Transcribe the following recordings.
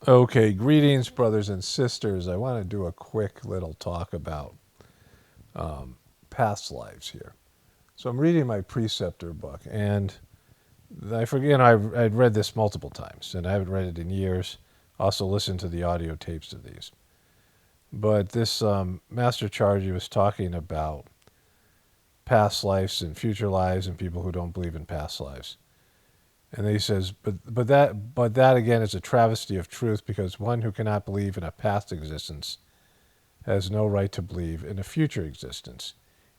Okay, greetings, brothers and sisters. I want to do a quick little talk about past lives here. So I'm reading my preceptor book, and I forget I'd read this multiple times, and I haven't read it in years. Also, listened to the audio tapes of these. But this Master Chargy was talking about past lives and future lives, and people who don't believe in past lives. And he says, but that again is a travesty of truth, because one who cannot believe in a past existence has no right to believe in a future existence.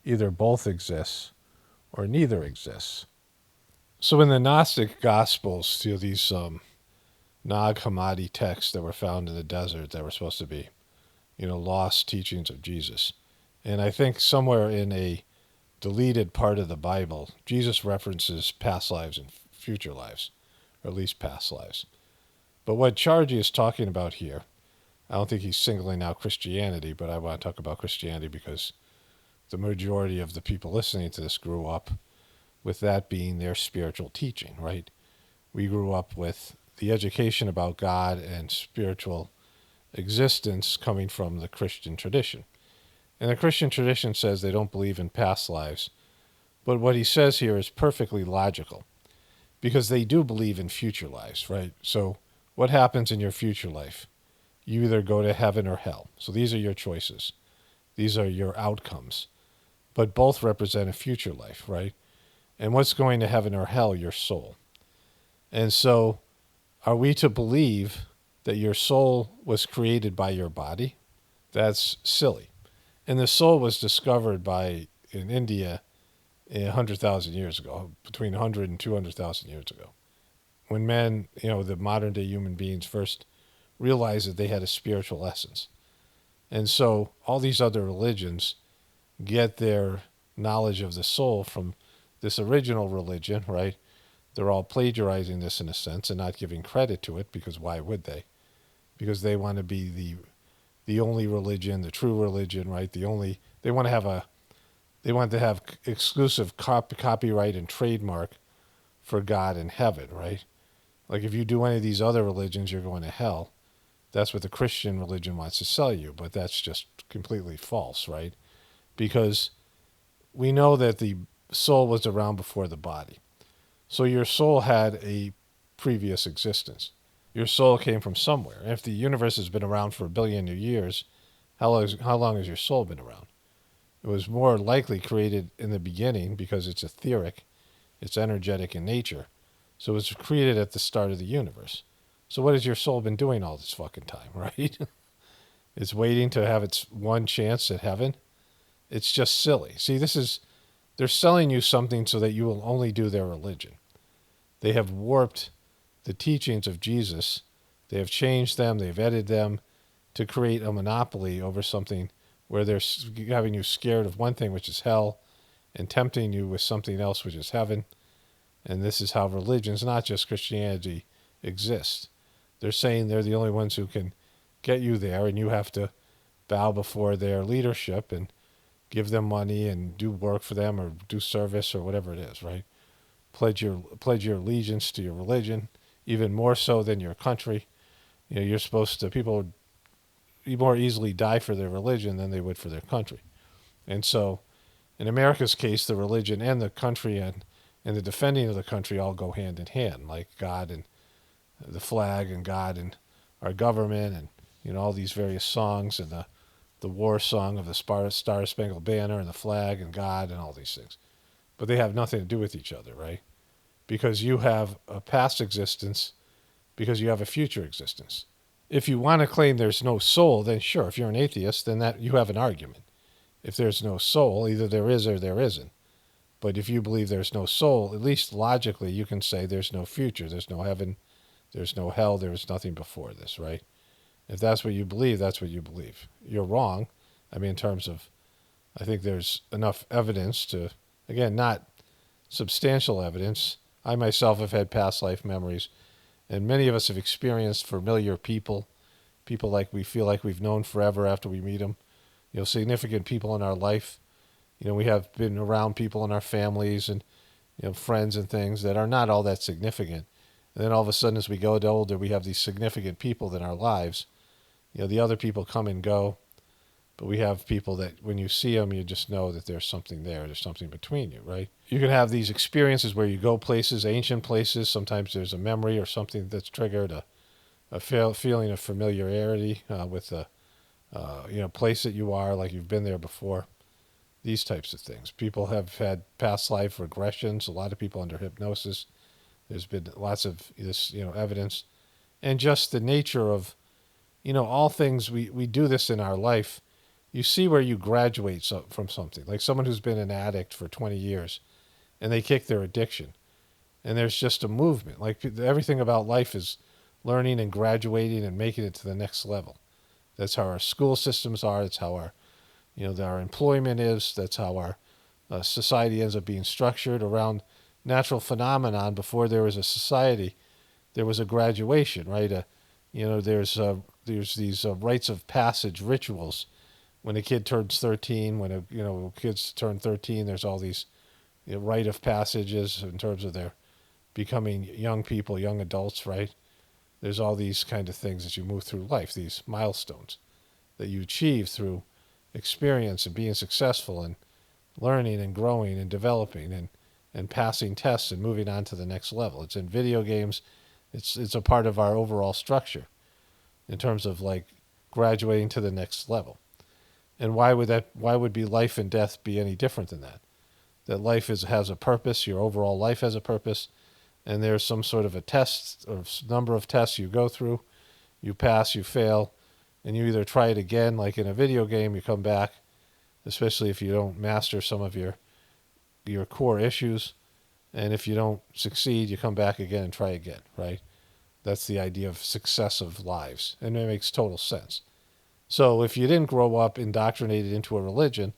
Either both exists or neither exists. So in the Gnostic Gospels, these Nag Hammadi texts that were found in the desert that were supposed to be, lost teachings of Jesus. And I think somewhere in a deleted part of the Bible, Jesus references past lives and future lives, or at least past lives. But what Chargy is talking about here, I don't think he's singling out Christianity, but I want to talk about Christianity because the majority of the people listening to this grew up with that being their spiritual teaching, right? We grew up with the education about God and spiritual existence coming from the Christian tradition. And the Christian tradition says they don't believe in past lives. But what he says here is perfectly logical because they do believe in future lives, right? So what happens in your future life? You either go to heaven or hell. So these are your choices. These are your outcomes. But both represent a future life, right? And what's going to heaven or hell? Your soul. And so are we to believe that your soul was created by your body? That's silly. And the soul was discovered in India 100,000 years ago, between 100 and 200,000 years ago. When men, the modern day human beings first realized that they had a spiritual essence. And so all these other religions get their knowledge of the soul from this original religion, right? They're all plagiarizing this in a sense and not giving credit to it, because why would they? Because they want to be the only religion, the true religion, right? They want to have exclusive copyright and trademark for God in heaven, right? Like if you do any of these other religions, you're going to hell. That's what the Christian religion wants to sell you, but that's just completely false, right? Because we know that the soul was around before the body. So your soul had a previous existence. Your soul came from somewhere. And if the universe has been around for a billion years, how long has your soul been around? It was more likely created in the beginning because it's etheric, it's energetic in nature. So it was created at the start of the universe. So what has your soul been doing all this fucking time, right? It's waiting to have its one chance at heaven. It's just silly. See, they're selling you something so that you will only do their religion. They have warped the teachings of Jesus. They have changed them, they've edited them to create a monopoly over something where they're having you scared of one thing, which is hell, and tempting you with something else, which is heaven. And this is how religions, not just Christianity, exist. They're saying they're the only ones who can get you there, and you have to bow before their leadership and give them money and do work for them or do service or whatever it is, right? Pledge your allegiance to your religion, even more so than your country. You're supposed to, people would more easily die for their religion than they would for their country. And so in America's case, the religion and the country and the defending of the country all go hand in hand, like God and the flag and God and our government and all these various songs and the war song of the Star Spangled Banner and the flag and God and all these things. But they have nothing to do with each other, right? Because you have a past existence, because you have a future existence. If you want to claim there's no soul, then sure, if you're an atheist, then that you have an argument. If there's no soul, either there is or there isn't. But if you believe there's no soul, at least logically, you can say there's no future, there's no heaven, there's no hell, there's nothing before this, right? If that's what you believe, that's what you believe. You're wrong. I mean, in terms of, I think there's enough evidence to, again, not substantial evidence. I myself have had past life memories, and many of us have experienced familiar people like we feel like we've known forever after we meet them. Significant people in our life. We have been around people in our families and friends and things that are not all that significant, And then all of a sudden, as we go older, we have these significant people in our lives. The other people come and go, but we have people that when you see them, you just know that there's something there. There's something between you, right? You can have these experiences where you go places, ancient places. Sometimes there's a memory or something that's triggered a feeling of familiarity with a place that you are, like you've been there before. These types of things. People have had past life regressions. A lot of people under hypnosis. There's been lots of this, evidence, and just the nature of, all things. We do this in our life. You see where you graduate from something, like someone who's been an addict for 20 years, and they kick their addiction, and there's just a movement. Like everything about life is learning and graduating and making it to the next level. That's how our school systems are. That's how our employment is. That's how our society ends up being structured around natural phenomenon. Before there was a society, there was a graduation, right? There's these rites of passage rituals. When a kid turns 13, when kids turn 13, there's all these rite of passages in terms of their becoming young people, young adults, right? There's all these kind of things as you move through life, these milestones that you achieve through experience and being successful and learning and growing and developing and passing tests and moving on to the next level. It's in video games. It's a part of our overall structure in terms of like graduating to the next level. And why would be life and death be any different than that? That life has a purpose, your overall life has a purpose, and there's some sort of a test or number of tests you go through. You pass, you fail, and you either try it again, like in a video game, you come back, especially if you don't master some of your core issues, and if you don't succeed, you come back again and try again, right? That's the idea of successive lives, and it makes total sense. So if you didn't grow up indoctrinated into a religion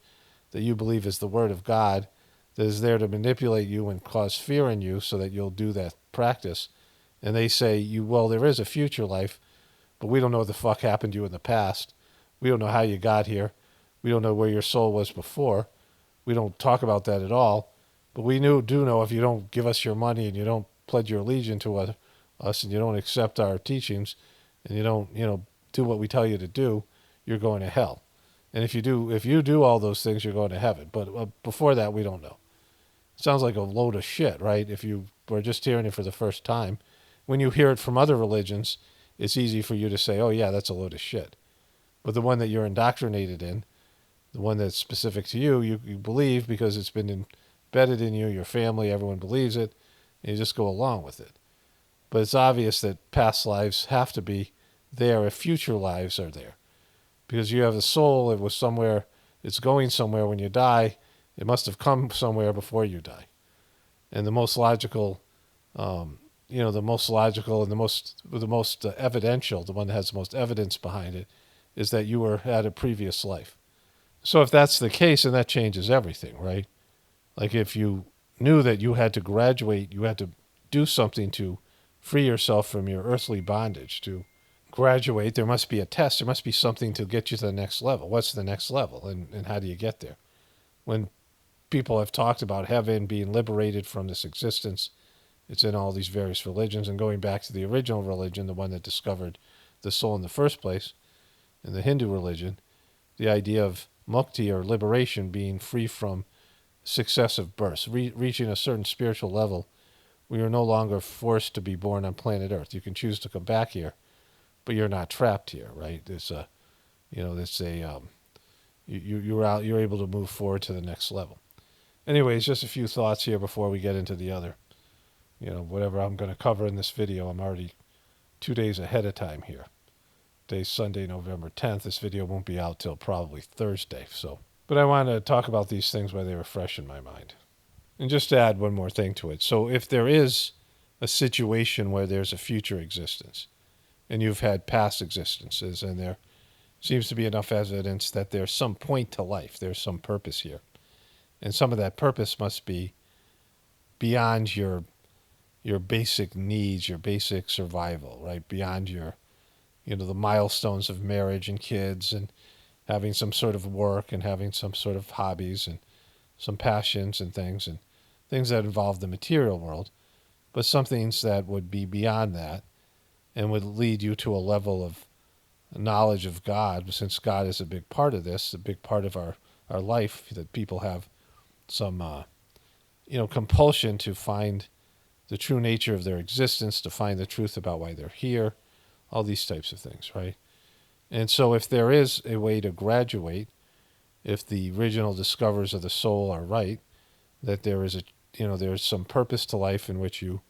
that you believe is the word of God, that is there to manipulate you and cause fear in you so that you'll do that practice, and they say, well, there is a future life, but we don't know what the fuck happened to you in the past. We don't know how you got here. We don't know where your soul was before. We don't talk about that at all. But we do know if you don't give us your money and you don't pledge your allegiance to us and you don't accept our teachings and you don't, do what we tell you to do, you're going to hell. And if you do all those things, you're going to heaven. But before that, we don't know. It sounds like a load of shit, right? If you were just hearing it for the first time. When you hear it from other religions, it's easy for you to say, oh, yeah, that's a load of shit. But the one that you're indoctrinated in, the one that's specific to you, you believe because it's been embedded in you, your family, everyone believes it, and you just go along with it. But it's obvious that past lives have to be there if future lives are there. Because you have a soul, it was somewhere, it's going somewhere when you die, it must have come somewhere before you die. And the most logical, and the most evidential, the one that has the most evidence behind it, is that you were at a previous life. So if that's the case, then that changes everything, right? Like if you knew that you had to graduate, you had to do something to free yourself from your earthly bondage. To graduate, there must be a test. There must be something to get you to the next level. What's the next level, and how do you get there? When people have talked about heaven being liberated from this existence, it's in all these various religions, and going back to the original religion, the one that discovered the soul in the first place, in the Hindu religion, the idea of mukti, or liberation, being free from successive births, reaching a certain spiritual level. We are no longer forced to be born on planet Earth. You can choose to come back here, but you're not trapped here, right? You're able to move forward to the next level. Anyways, just a few thoughts here before we get into the other, whatever I'm going to cover in this video. I'm already 2 days ahead of time here. Today's Sunday, November 10th. This video won't be out till probably Thursday. But I want to talk about these things while they were fresh in my mind. And just to add one more thing to it. So if there is a situation where there's a future existence, and you've had past existences, and there seems to be enough evidence that there's some point to life, there's some purpose here. And some of that purpose must be beyond your basic needs, your basic survival, right? Beyond your, the milestones of marriage and kids and having some sort of work and having some sort of hobbies and some passions and things that involve the material world. but some things that would be beyond that and would lead you to a level of knowledge of God, since God is a big part of this, a big part of our life, that people have some, compulsion to find the true nature of their existence, to find the truth about why they're here, all these types of things, right? And so if there is a way to graduate, if the original discoverers of the soul are right, that there is there's some purpose to life in which you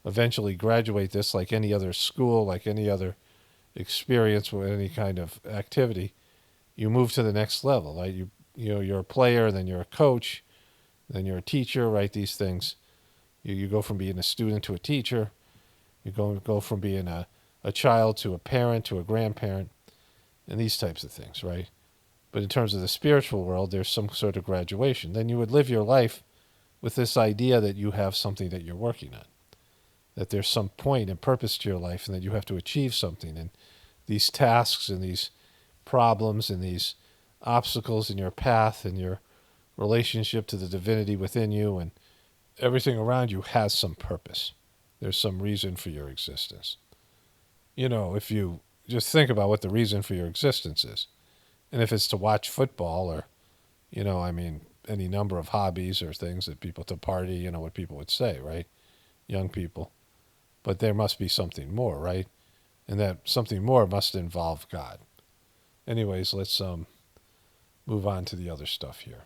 eventually graduate this, like any other school, like any other experience with any kind of activity, you move to the next level, right? You're a player, then you're a coach, then you're a teacher, right? These things, you go from being a student to a teacher, you go from being a child to a parent to a grandparent, and these types of things, right? But in terms of the spiritual world, there's some sort of graduation. Then you would live your life with this idea that you have something that you're working on, that there's some point and purpose to your life, and that you have to achieve something. And these tasks and these problems and these obstacles in your path and your relationship to the divinity within you and everything around you has some purpose. There's some reason for your existence. If you just think about what the reason for your existence is, and if it's to watch football or, any number of hobbies or things that people to party, what people would say, right? Young people. But there must be something more, right? And that something more must involve God. Anyways, let's move on to the other stuff here.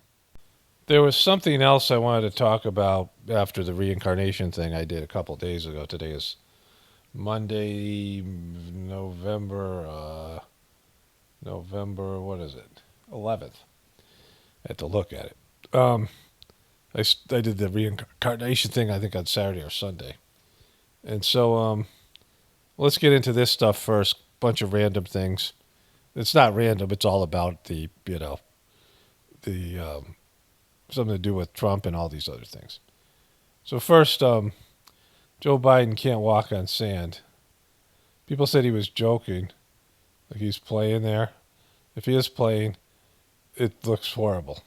There was something else I wanted to talk about after the reincarnation thing I did a couple days ago. Today is Monday, November, what is it? 11th. I had to look at it. I did the reincarnation thing, I think, on Saturday or Sunday. And so let's get into this stuff first. Bunch of random things. It's not random. It's all about the something to do with Trump and all these other things. So first, Joe Biden can't walk on sand. People said he was joking, like he's playing there. If he is playing, it looks horrible.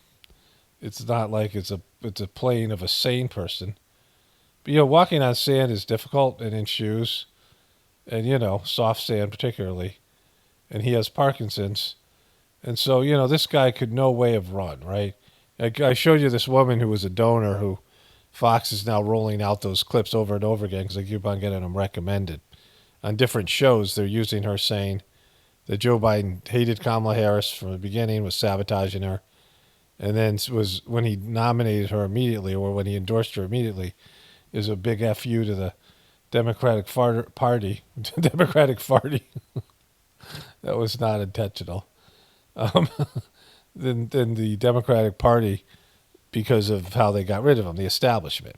It's not like it's a playing of a sane person. But, walking on sand is difficult, and in shoes, and, soft sand particularly. And he has Parkinson's. And so, this guy could no way have run, right? I showed you this woman who was a donor who Fox is now rolling out those clips over and over again because they keep on getting them recommended. On different shows, they're using her saying that Joe Biden hated Kamala Harris from the beginning, was sabotaging her. And then was when he nominated her immediately, or when he endorsed her immediately, is a big FU to the Democratic Party. Democratic Party. That was not intentional. Then the Democratic Party, because of how they got rid of him, the establishment.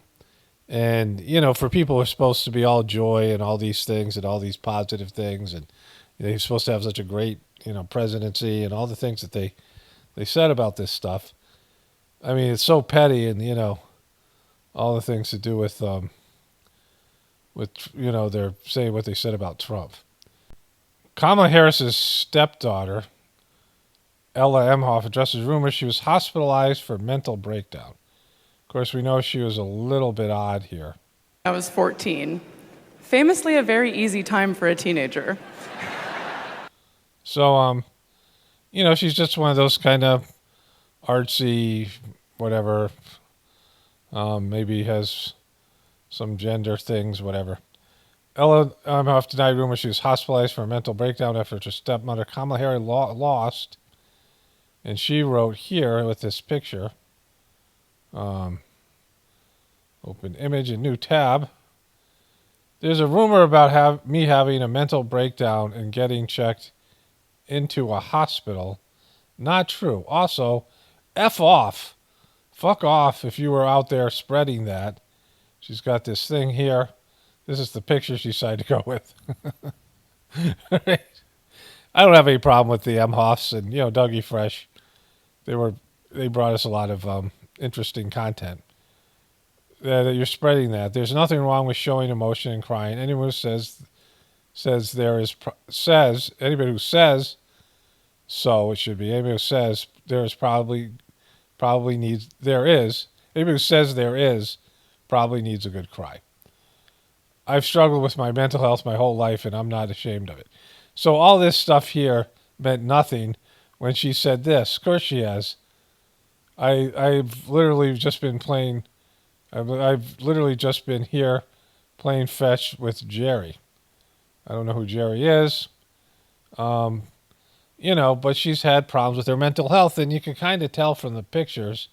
And, for people who are supposed to be all joy and all these things and all these positive things, and he's supposed to have such a great, presidency and all the things that they said about this stuff. I mean, it's so petty, and, all the things to do with they're saying what they said about Trump. Kamala Harris's stepdaughter, Ella Emhoff, addresses rumors she was hospitalized for mental breakdown. Of course, we know she was a little bit odd here. I was 14. Famously a very easy time for a teenager. So, she's just one of those kind of artsy, whatever, maybe has some gender things, whatever. Ella Emhoff denied rumors she was hospitalized for a mental breakdown after her stepmother, Kamala Harris, lost. And she wrote here with this picture, open image, a new tab. There's a rumor about me having a mental breakdown and getting checked into a hospital. Not true. Also, F off. Fuck off if you were out there spreading that. She's got this thing here. This is the picture she decided to go with. I don't have any problem with the Emhoffs and, Dougie Fresh. They brought us a lot of interesting content. That you're spreading that. There's nothing wrong with showing emotion and crying. Anyone who says anybody who says so, it should be anybody who says there is probably needs there is anybody who says there is probably needs a good cry. I've struggled with my mental health my whole life, and I'm not ashamed of it. So all this stuff here meant nothing when she said this. Of course she has. I've literally just been playing. I've literally just been here playing fetch with Jerry. I don't know who Jerry is. Um, but she's had problems with her mental health, and you can kind of tell from the pictures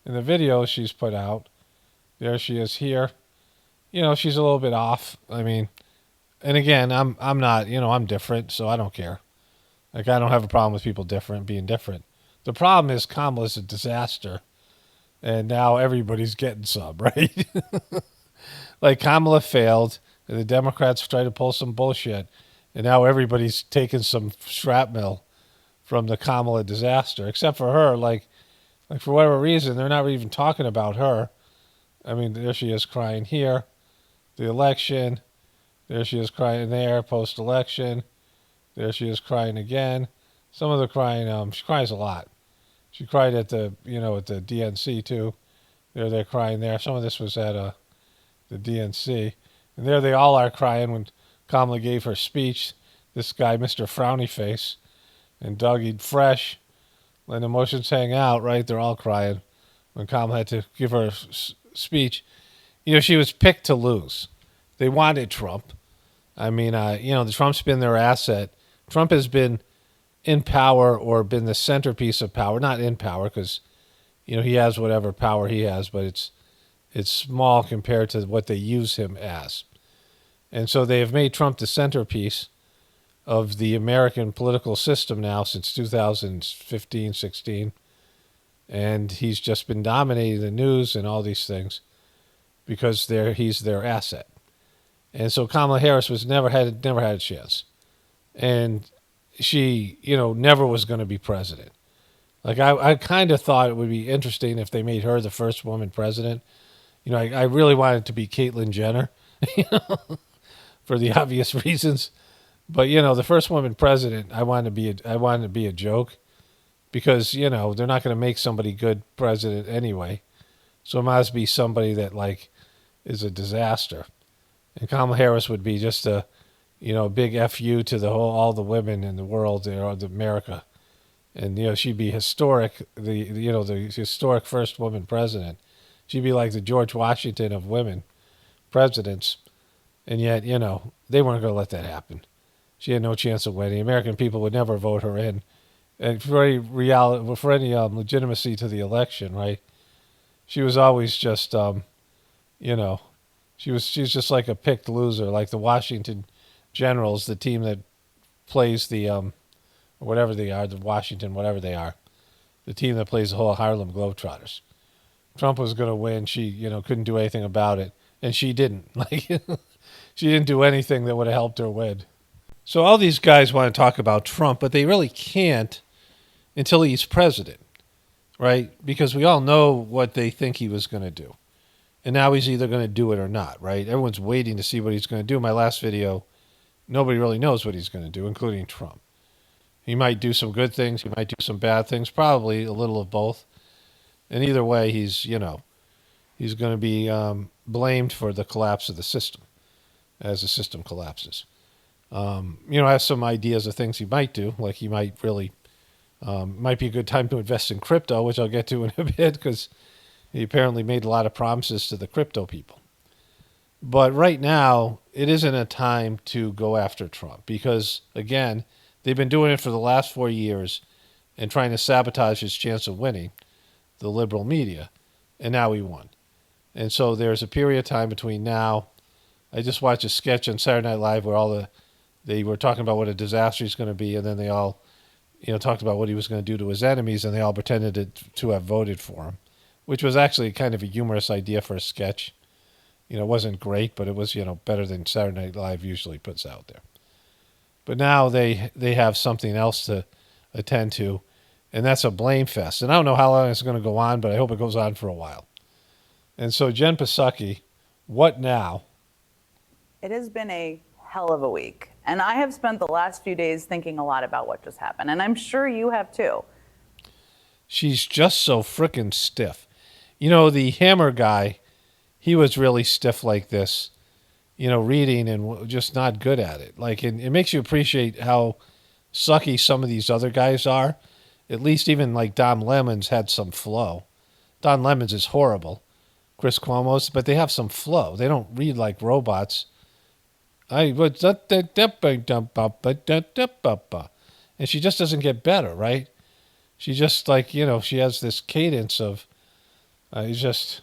and the videos she's put out. There she is here. She's a little bit off. I mean, and again, I'm not. I'm different, so I don't care. Like, I don't have a problem with people being different. The problem is Kamala's a disaster, and now everybody's getting some, right? Like, Kamala failed, and the Democrats tried to pull some bullshit, and now everybody's taking some shrapnel from the Kamala disaster, except for her. Like for whatever reason, they're not even talking about her. I mean, there she is crying here, the election. There she is crying there, post-election. There she is crying again. Some of the crying, she cries a lot. She cried at the DNC too. They're crying there. Some of this was at the DNC. And there they all are crying when Kamala gave her speech. This guy, Mr. Frowny Face, and Dougie Fresh, letting emotions hang out, right? They're all crying when Kamala had to give her speech. She was picked to lose. They wanted Trump. I mean, the Trump's been their asset. Trump has been in power or been the centerpiece of power. Not in power because, he has whatever power he has, but it's small compared to what they use him as. And so they have made Trump the centerpiece of the American political system now since 2015, 16. And he's just been dominating the news and all these things because he's their asset. And so Kamala Harris never had a chance. And she, never was going to be president. Like, I kind of thought it would be interesting if they made her the first woman president. I really wanted to be Caitlyn Jenner, for the obvious reasons. But, the first woman president, I wanted to be a joke because, they're not going to make somebody good president anyway. So it must be somebody that, is a disaster. And Kamala Harris would be just a big FU to all the women in the world, America. And, she'd be historic, the historic first woman president. She'd be like the George Washington of women presidents. And yet, they weren't going to let that happen. She had no chance of winning. American people would never vote her in. And for any legitimacy to the election, right? She was always just, she's just like a picked loser, like the Washington Generals, the team that plays the whatever they are, the Washington, whatever they are, the team that plays the whole Harlem Globetrotters. Trump was going to win. She, couldn't do anything about it, and she didn't. She didn't do anything that would have helped her win. So all these guys want to talk about Trump, but they really can't until he's president, right? Because we all know what they think he was going to do. And now he's either going to do it or not, right? Everyone's waiting to see what he's going to do. My last video, nobody really knows what he's going to do, including Trump. He might do some good things. He might do some bad things, probably a little of both. And either way, he's going to be blamed for the collapse of the system as the system collapses. I have some ideas of things he might do, like he might really, might be a good time to invest in crypto, which I'll get to in a bit, because he apparently made a lot of promises to the crypto people. But right now, it isn't a time to go after Trump, because, again, they've been doing it for the last 4 years and trying to sabotage his chance of winning, the liberal media, and now he won. And so there's a period of time between now. I just watched a sketch on Saturday Night Live where they were talking about what a disaster he's going to be, and then they all, talked about what he was going to do to his enemies, and they all pretended to have voted for him, which was actually kind of a humorous idea for a sketch. It wasn't great, but it was, better than Saturday Night Live usually puts out there. But now they have something else to attend to, and that's a blame fest. And I don't know how long it's going to go on, but I hope it goes on for a while. And so, Jen Psaki, what now? It has been a hell of a week. And I have spent the last few days thinking a lot about what just happened. And I'm sure you have too. She's just so frickin' stiff. The Hammer guy, he was really stiff like this reading and just not good at it. Like, it makes you appreciate how sucky some of these other guys are. At least even like Don Lemon's had some flow. Don Lemon's is horrible. Chris Cuomo's, but they have some flow. They don't read like robots. And she just doesn't get better, right? She just she has this cadence of just.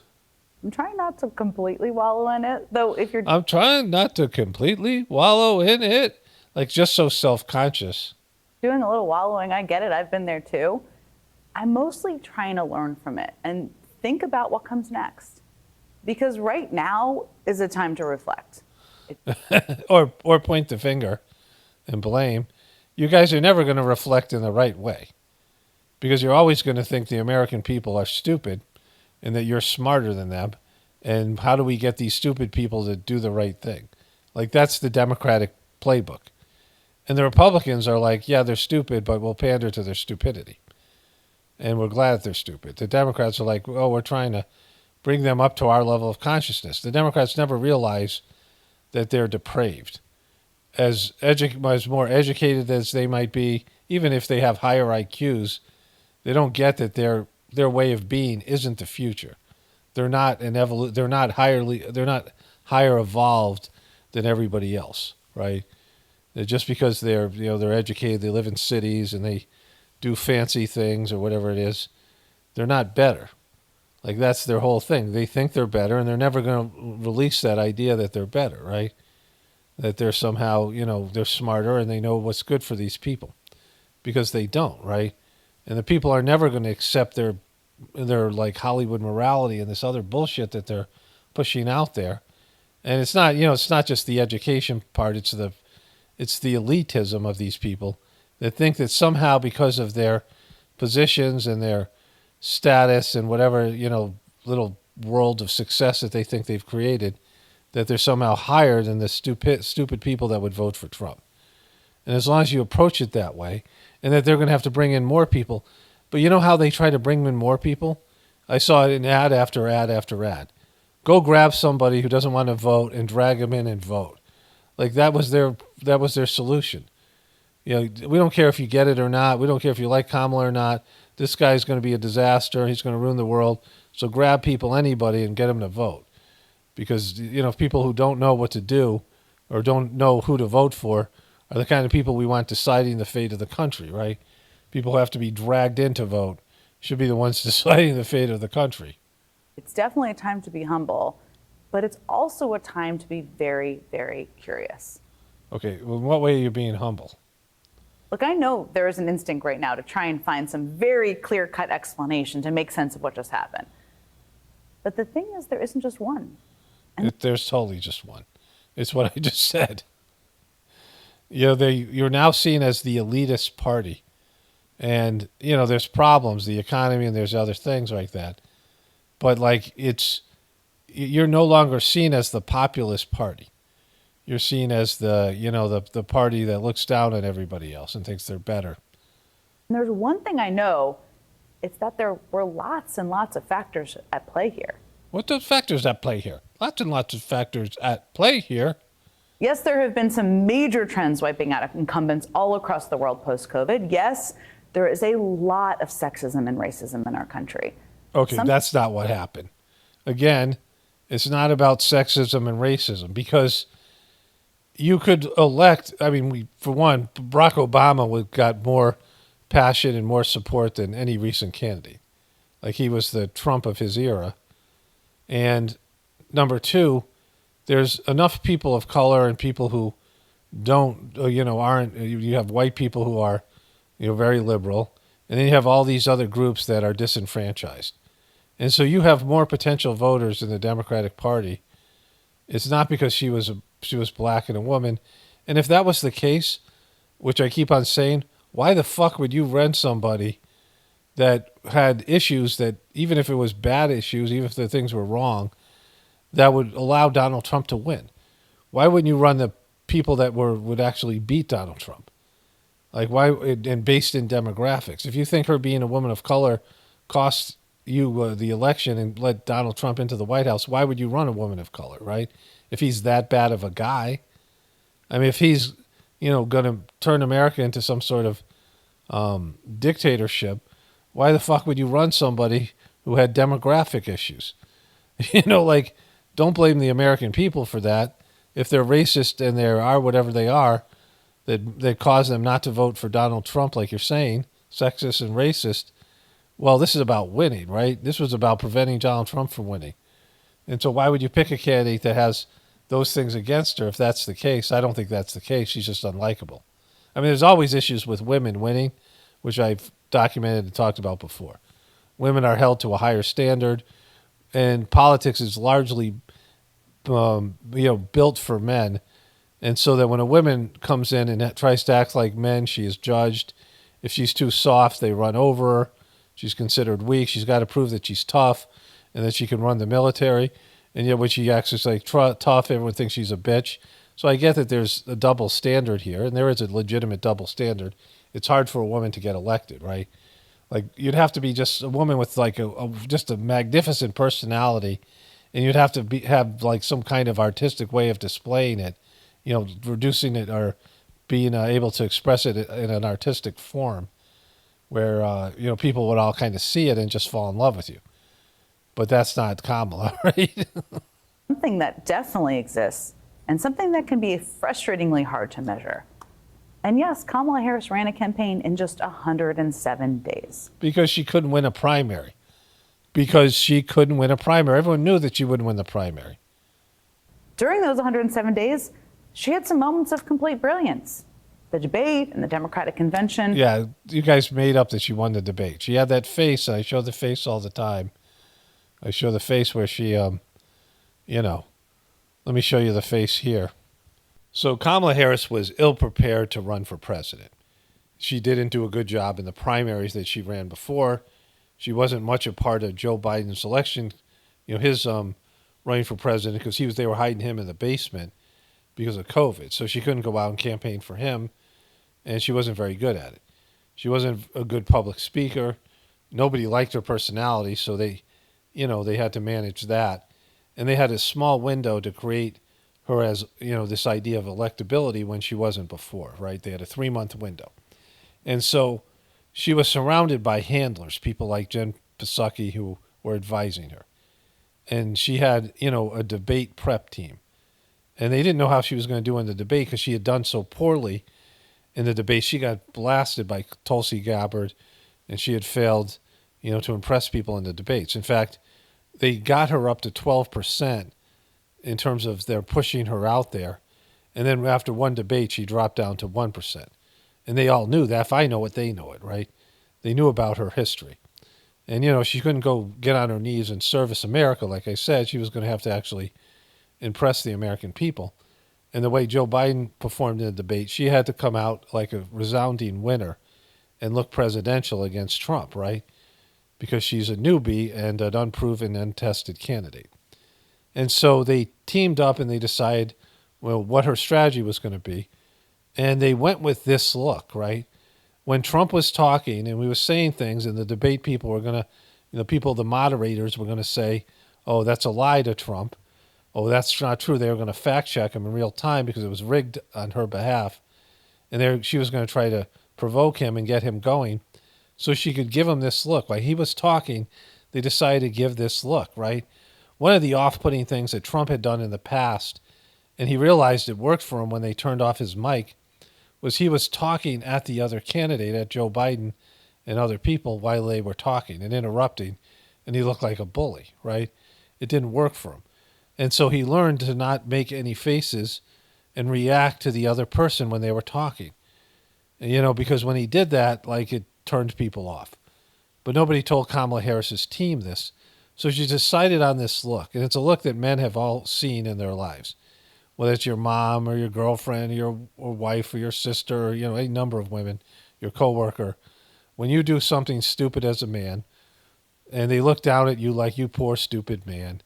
I'm trying not to completely wallow in it, though. I'm trying not to completely wallow in it, like just so self-conscious. doing a little wallowing, I get it. I've been there too. I'm mostly trying to learn from it and think about what comes next, because right now is a time to reflect. or point the finger and blame. You guys are never going to reflect in the right way, because you're always going to think the American people are stupid and that you're smarter than them. And how do we get these stupid people to do the right thing? Like, that's the Democratic playbook. And the Republicans are like, yeah, they're stupid, but we'll pander to their stupidity. And we're glad that they're stupid. The Democrats are like, oh, we're trying to bring them up to our level of consciousness. The Democrats never realize that they're depraved. As more educated as they might be, even if they have higher IQs, they don't get that their way of being isn't the future. They're not they're not higher evolved than everybody else, right? Just because they're educated, they live in cities and they do fancy things or whatever it is, they're not better. Like, that's their whole thing. They think they're better, and they're never going to release that idea that they're better, right? That they're somehow, they're smarter and they know what's good for these people, because they don't, right? And the people are never going to accept their like Hollywood morality and this other bullshit that they're pushing out there. And it's not, it's not just the education part. It's the elitism of these people that think that somehow, because of their positions and their status and whatever, little world of success that they think they've created, that they're somehow higher than the stupid people that would vote for Trump. And as long as you approach it that way, and that they're going to have to bring in more people. But you know how they try to bring in more people? I saw it in ad after ad after ad. Go grab somebody who doesn't want to vote and drag them in and vote. Like, that was their solution. We don't care if you get it or not. We don't care if you like Kamala or not. This guy's going to be a disaster. He's going to ruin the world. So grab people, anybody, and get them to vote. Because, people who don't know what to do or don't know who to vote for are the kind of people we want deciding the fate of the country, right? People who have to be dragged in to vote should be the ones deciding the fate of the country. It's definitely a time to be humble, but it's also a time to be very, very curious. Okay, well, in what way are you being humble? Look, I know there is an instinct right now to try and find some very clear-cut explanation to make sense of what just happened. But the thing is, there isn't just one. There's totally just one. It's what I just said. You're now seen as the elitist party. And, there's problems, the economy, and there's other things like that. But, like, you're no longer seen as the populist party. You're seen as the party that looks down on everybody else and thinks they're better. And there's one thing I know, it's that there were lots and lots of factors at play here. What are factors at play here? Lots and lots of factors at play here. Yes, there have been some major trends wiping out incumbents all across the world post-COVID. Yes, there is a lot of sexism and racism in our country. Okay, that's not what happened. Again, it's not about sexism and racism, because you could elect, for one, Barack Obama got more passion and more support than any recent candidate. Like, he was the Trump of his era. And number two, there's enough people of color and people who aren't, you have white people who are, very liberal, and then you have all these other groups that are disenfranchised. And so you have more potential voters in the Democratic Party. It's not because she was black and a woman. And if that was the case, which I keep on saying, why the fuck would you rent somebody that had issues that, even if it was bad issues, even if the things were wrong, that would allow Donald Trump to win? Why wouldn't you run the people that would actually beat Donald Trump? Like, why? And based in demographics. If you think her being a woman of color cost you the election and let Donald Trump into the White House, why would you run a woman of color, right? if he's that bad of a guy. I mean, if he's, going to turn America into some sort of dictatorship, why the fuck would you run somebody who had demographic issues? Like, don't blame the American people for that. If they're racist and they are whatever they are, that cause them not to vote for Donald Trump, like you're saying, sexist and racist. Well, this is about winning, right? This was about preventing Donald Trump from winning. And so why would you pick a candidate that has those things against her if that's the case? I don't think that's the case. She's just unlikable. I mean, there's always issues with women winning, which I've documented and talked about before. Women are held to a higher standard, and politics is largely, built for men. And so that when a woman comes in and tries to act like men, she is judged. If she's too soft, they run over her. She's considered weak. She's got to prove that she's tough and that she can run the military. And yet when she acts like tough, everyone thinks she's a bitch. So I get that there's a double standard here, and there is a legitimate double standard. It's hard for a woman to get elected, right? Like, you'd have to be just a woman with like just a magnificent personality, and you'd have to have like some kind of artistic way of displaying it, reducing it or being able to express it in an artistic form where, people would all kind of see it and just fall in love with you. But that's not Kamala, right? Something that definitely exists and something that can be frustratingly hard to measure. And yes, Kamala Harris ran a campaign in just 107 days. Because she couldn't win a primary. Everyone knew that she wouldn't win the primary. During those 107 days, she had some moments of complete brilliance. The debate and the Democratic convention. Yeah, you guys made up that she won the debate. She had that face. I show the face all the time. I show the face where she, let me show you the face here. So Kamala Harris was ill-prepared to run for president. She didn't do a good job in the primaries that she ran before. She wasn't much a part of Joe Biden's election, his running for president, because they were hiding him in the basement because of COVID. So she couldn't go out and campaign for him, and she wasn't very good at it. She wasn't a good public speaker. Nobody liked her personality, so they had to manage that. And they had a small window to create her as, this idea of electability when she wasn't before, right? They had a 3-month window. And so she was surrounded by handlers, people like Jen Psaki who were advising her. And she had, a debate prep team. And they didn't know how she was going to do in the debate because she had done so poorly in the debate. She got blasted by Tulsi Gabbard, and she had failed, to impress people in the debates. In fact, they got her up to 12% in terms of their pushing her out there. And then after one debate, she dropped down to 1%. And they all knew that. If I know it, they know it, right? They knew about her history. And, she couldn't go get on her knees and service America. Like I said, she was going to have to actually impress the American people. And the way Joe Biden performed in the debate, she had to come out like a resounding winner and look presidential against Trump, right? Because she's a newbie and an unproven, untested candidate. And so they teamed up and they decided, what her strategy was going to be. And they went with this look, right? When Trump was talking and we were saying things and the debate people were going to, the moderators were going to say, oh, that's a lie to Trump. Oh, that's not true. They were going to fact check him in real time because it was rigged on her behalf. And she was going to try to provoke him and get him going so she could give him this look. While he was talking, they decided to give this look, right? One of the off-putting things that Trump had done in the past, and he realized it worked for him when they turned off his mic, was he was talking at the other candidate, at Joe Biden and other people while they were talking and interrupting, and he looked like a bully, right? It didn't work for him. And so he learned to not make any faces and react to the other person when they were talking. And, because when he did that, it turned people off. But nobody told Kamala Harris's team this. So she decided on this look. And it's a look that men have all seen in their lives. Whether it's your mom or your girlfriend or your wife or your sister or, any number of women, your coworker. When you do something stupid as a man and they look down at you like, you poor stupid man,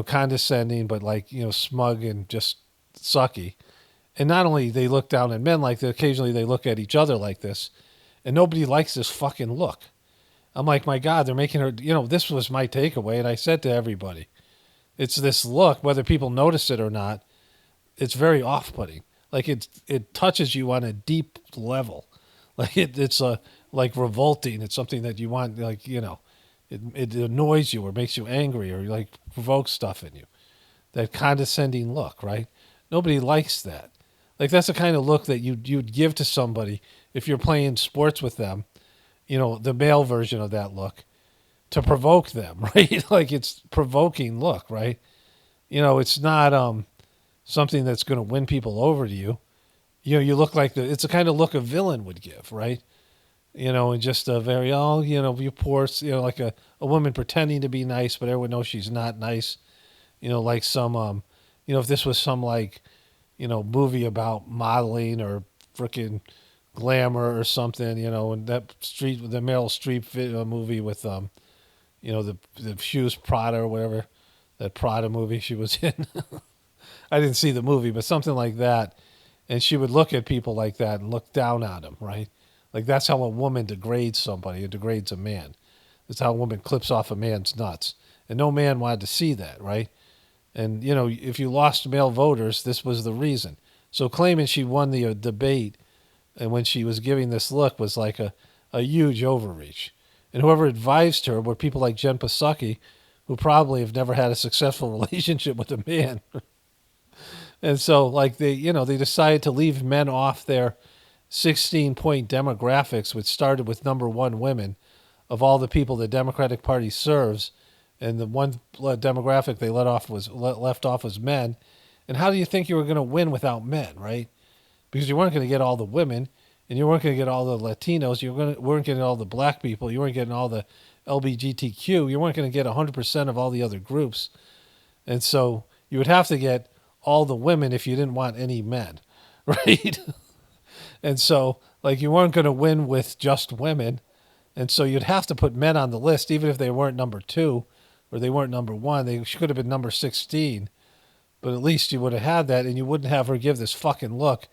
condescending, but smug and just sucky. And not only they look down at men like that, occasionally they look at each other like this. And nobody likes this fucking look. I'm like, my God, they're making her, this was my takeaway. And I said to everybody, It's this look, whether people notice it or not, it's very off-putting. Like it touches you on a deep level. Like it's like revolting. It's something that you want, like, it annoys you or makes you angry or like provokes stuff in you. That condescending look, right? Nobody likes that. Like that's the kind of look that you'd give to somebody if you're playing sports with them. The male version of that look to provoke them, right? Like it's provoking look, right? It's not something that's going to win people over to you. You look like it's the kind of look a villain would give, right? And just a very, you poor, like a woman pretending to be nice, but everyone knows she's not nice. Like some, if this was some like, movie about modeling or freaking glamour or something, and the Meryl Streep movie with, the shoes Prada or whatever, that Prada movie she was in. I didn't see the movie, but something like that. And she would look at people like that and look down on them, right? Like that's how a woman degrades somebody. It degrades a man. That's how a woman clips off a man's nuts. And no man wanted to see that, right? And, if you lost male voters, this was the reason. So claiming she won the debate and when she was giving this look was like a huge overreach. And whoever advised her were people like Jen Psaki, who probably have never had a successful relationship with a man. And so, like, they decided to leave men off their 16-point demographics, which started with number one women, of all the people the Democratic Party serves. And the one demographic they left off was men. And how do you think you were going to win without men, right? Because you weren't going to get all the women, and you weren't going to get all the Latinos. Weren't getting all the black people. You weren't getting all the LGBTQ. You weren't going to get 100% of all the other groups. And so you would have to get all the women if you didn't want any men, right? And so, like, you weren't going to win with just women. And so you'd have to put men on the list, even if they weren't number 2 or they weren't number 1. They could have been number 16. But at least you would have had that, and you wouldn't have her give this fucking look,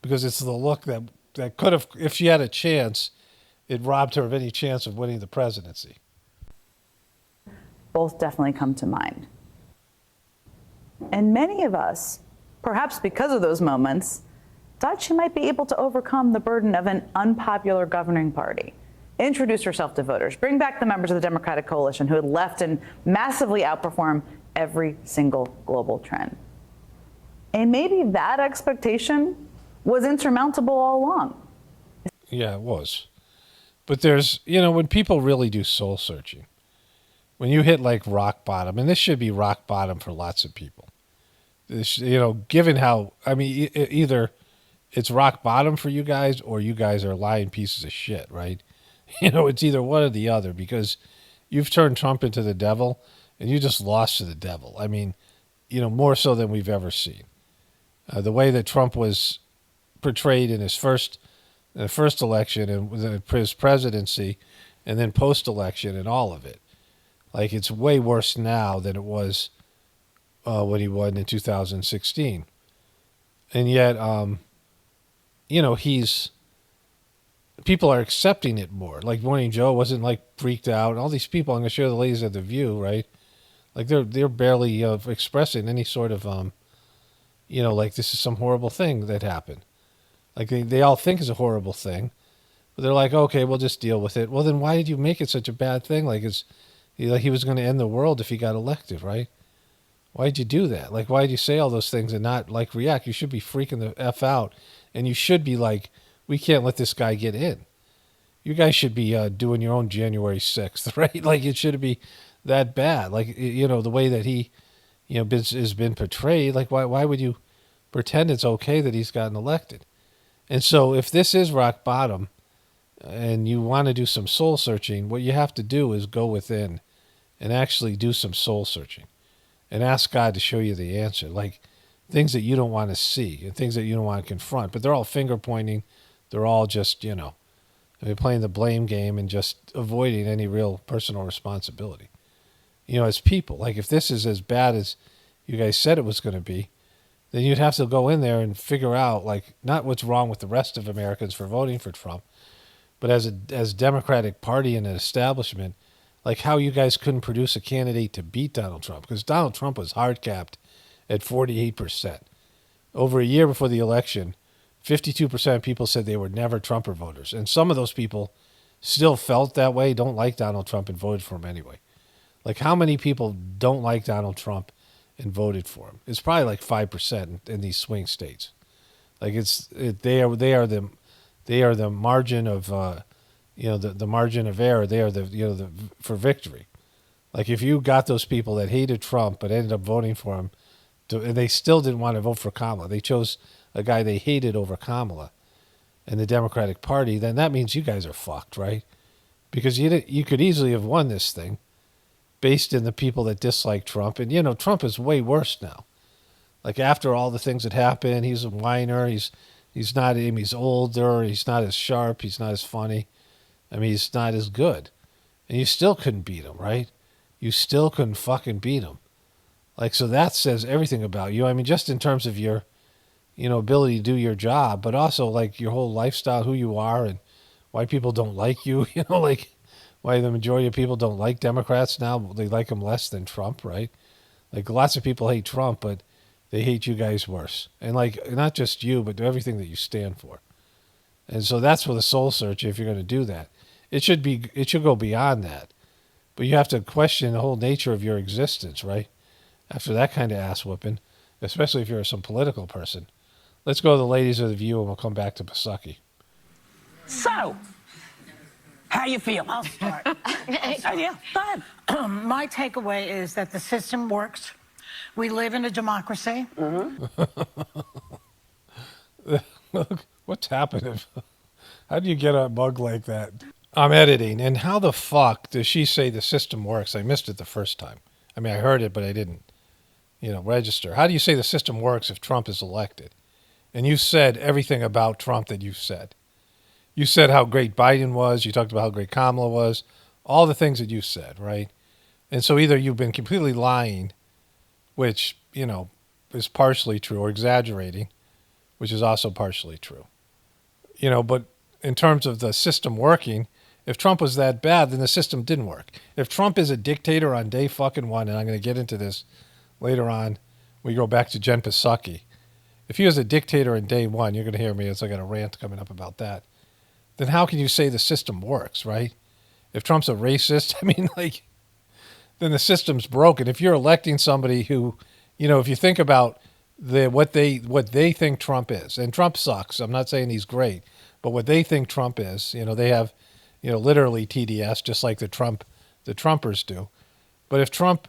because it's the look that could have, if she had a chance, it robbed her of any chance of winning the presidency. Both definitely come to mind. And many of us, perhaps because of those moments, thought she might be able to overcome the burden of an unpopular governing party, introduce herself to voters, bring back the members of the Democratic coalition who had left and massively outperform every single global trend. And maybe that expectation was insurmountable all along. Yeah, it was. But there's, when people really do soul searching, when you hit like rock bottom, and this should be rock bottom for lots of people, this, given how, either it's rock bottom for you guys or you guys are lying pieces of shit, right? It's either one or the other, because you've turned Trump into the devil and you just lost to the devil. More so than we've ever seen. The way that Trump was portrayed in his first election and his presidency and then post-election and all of it. Like, it's way worse now than it was when he won in 2016. And yet, people are accepting it more. Like Morning Joe wasn't like freaked out. All these people, I'm going to show the ladies at The View, right? Like they're barely expressing any sort of, like this is some horrible thing that happened. Like they all think it's a horrible thing, but they're like, okay, we'll just deal with it. Well, then why did you make it such a bad thing? Like he was going to end the world if he got elected, right? Why'd you do that? Like, why'd you say all those things and not like react? You should be freaking the F out, and you should be like, we can't let this guy get in. You guys should be doing your own January 6th, right? Like, it should be that bad. Like, the way that he, has been portrayed. Like, why would you pretend it's okay that he's gotten elected? And so if this is rock bottom and you want to do some soul searching, what you have to do is go within and actually do some soul searching and ask God to show you the answer. Like, things that you don't want to see and things that you don't want to confront. But they're all finger pointing. They're all just, playing the blame game and just avoiding any real personal responsibility. As people, like, if this is as bad as you guys said it was going to be, then you'd have to go in there and figure out, like, not what's wrong with the rest of Americans for voting for Trump, but as Democratic Party and an establishment, like how you guys couldn't produce a candidate to beat Donald Trump, because Donald Trump was hard capped at 48%. Over a year before the election, 52% of people said they were never Trumper voters. And some of those people still felt that way, don't like Donald Trump, and voted for him anyway. Like, how many people don't like Donald Trump and voted for him? It's probably like 5% in these swing states. Like, they are the margin of the margin of error. They are the for victory. Like, if you got those people that hated Trump but ended up voting for him, and they still didn't want to vote for Kamala, they chose a guy they hated over Kamala in the Democratic Party, then that means you guys are fucked, right? Because you could easily have won this thing based in the people that dislike Trump. And, Trump is way worse now. Like, after all the things that happened, he's a whiner. He's not him. He's older. He's not as sharp. He's not as funny. I mean, he's not as good. And you still couldn't beat him, right? You still couldn't fucking beat him. Like, so that says everything about you. I mean, just in terms of your, ability to do your job, but also like your whole lifestyle, who you are, and why people don't like you. Like why the majority of people don't like Democrats now. They like them less than Trump, right? Like, lots of people hate Trump, but they hate you guys worse. And like, not just you, but everything that you stand for. And so that's for the soul search. If you're going to do that, it should go beyond that. But you have to question the whole nature of your existence, right? After that kind of ass whooping, especially if you're some political person. Let's go to the ladies of the View, and we'll come back to Psaki. So, how you feel? I'll start. Yeah, go ahead. My takeaway is that the system works. We live in a democracy. What's happening? How do you get a bug like that? I'm editing, and how the fuck does she say the system works? I missed it the first time. I mean, I heard it, but I didn't, register. How do you say the system works if Trump is elected? And you said everything about Trump that you said. You said how great Biden was. You talked about how great Kamala was. All the things that you said, right? And so either you've been completely lying, which, is partially true, or exaggerating, which is also partially true. But in terms of the system working, if Trump was that bad, then the system didn't work. If Trump is a dictator on day fucking one, and I'm going to get into this later on, we go back to Jen Psaki. If he was a dictator in day one, you're going to hear me as I got a rant coming up about that. Then how can you say the system works, right? If Trump's a racist, I mean, like, then the system's broken. If you're electing somebody who, if you think about what they think Trump is, and Trump sucks. I'm not saying he's great, but what they think Trump is, they have, literally TDS, just like the Trumpers do. But if Trump,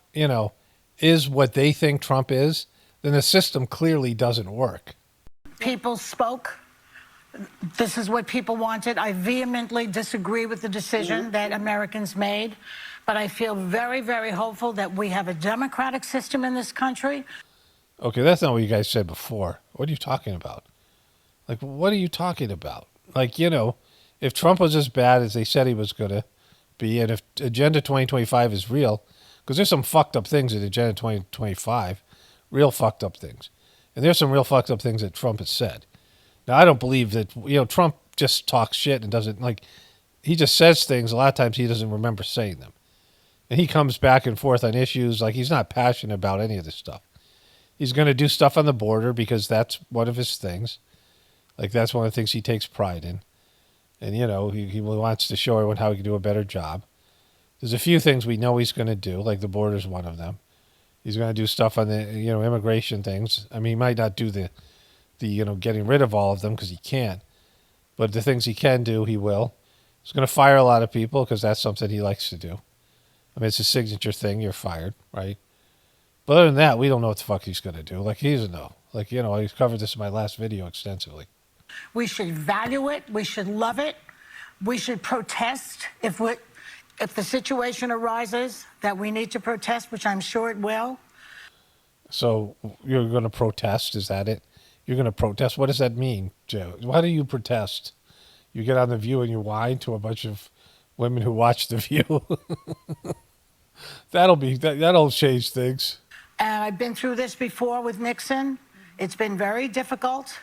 is what they think Trump is, then the system clearly doesn't work. People spoke. This is what people wanted. I vehemently disagree with the decision that Americans made, but I feel very, very hopeful that we have a democratic system in this country. Okay, that's not what you guys said before. What are you talking about? Like, what are you talking about? Like, if Trump was as bad as they said he was going to be, and if Agenda 2025 is real, because there's some fucked up things in Agenda 2025, real fucked up things. And there's some real fucked up things that Trump has said. Now, I don't believe that, Trump just talks shit and doesn't, he just says things. A lot of times he doesn't remember saying them. And he comes back and forth on issues. Like, he's not passionate about any of this stuff. He's going to do stuff on the border because that's one of his things. Like, that's one of the things he takes pride in. And, he wants to show everyone how he can do a better job. There's a few things we know he's going to do, like the border's one of them. He's going to do stuff on the, immigration things. I mean, he might not do the getting rid of all of them because he can't. But the things he can do, he will. He's going to fire a lot of people because that's something he likes to do. I mean, it's a signature thing. You're fired, right? But other than that, we don't know what the fuck he's going to do. Like, he doesn't know. Like, I covered this in my last video extensively. We should value it. We should love it. We should protest if the situation arises that we need to protest, which I'm sure it will. So you're going to protest? Is that it? You're going to protest? What does that mean, Joe? Why do you protest? You get on The View and you whine to a bunch of women who watch The View. That'll change things. And I've been through this before with Nixon. It's been very difficult.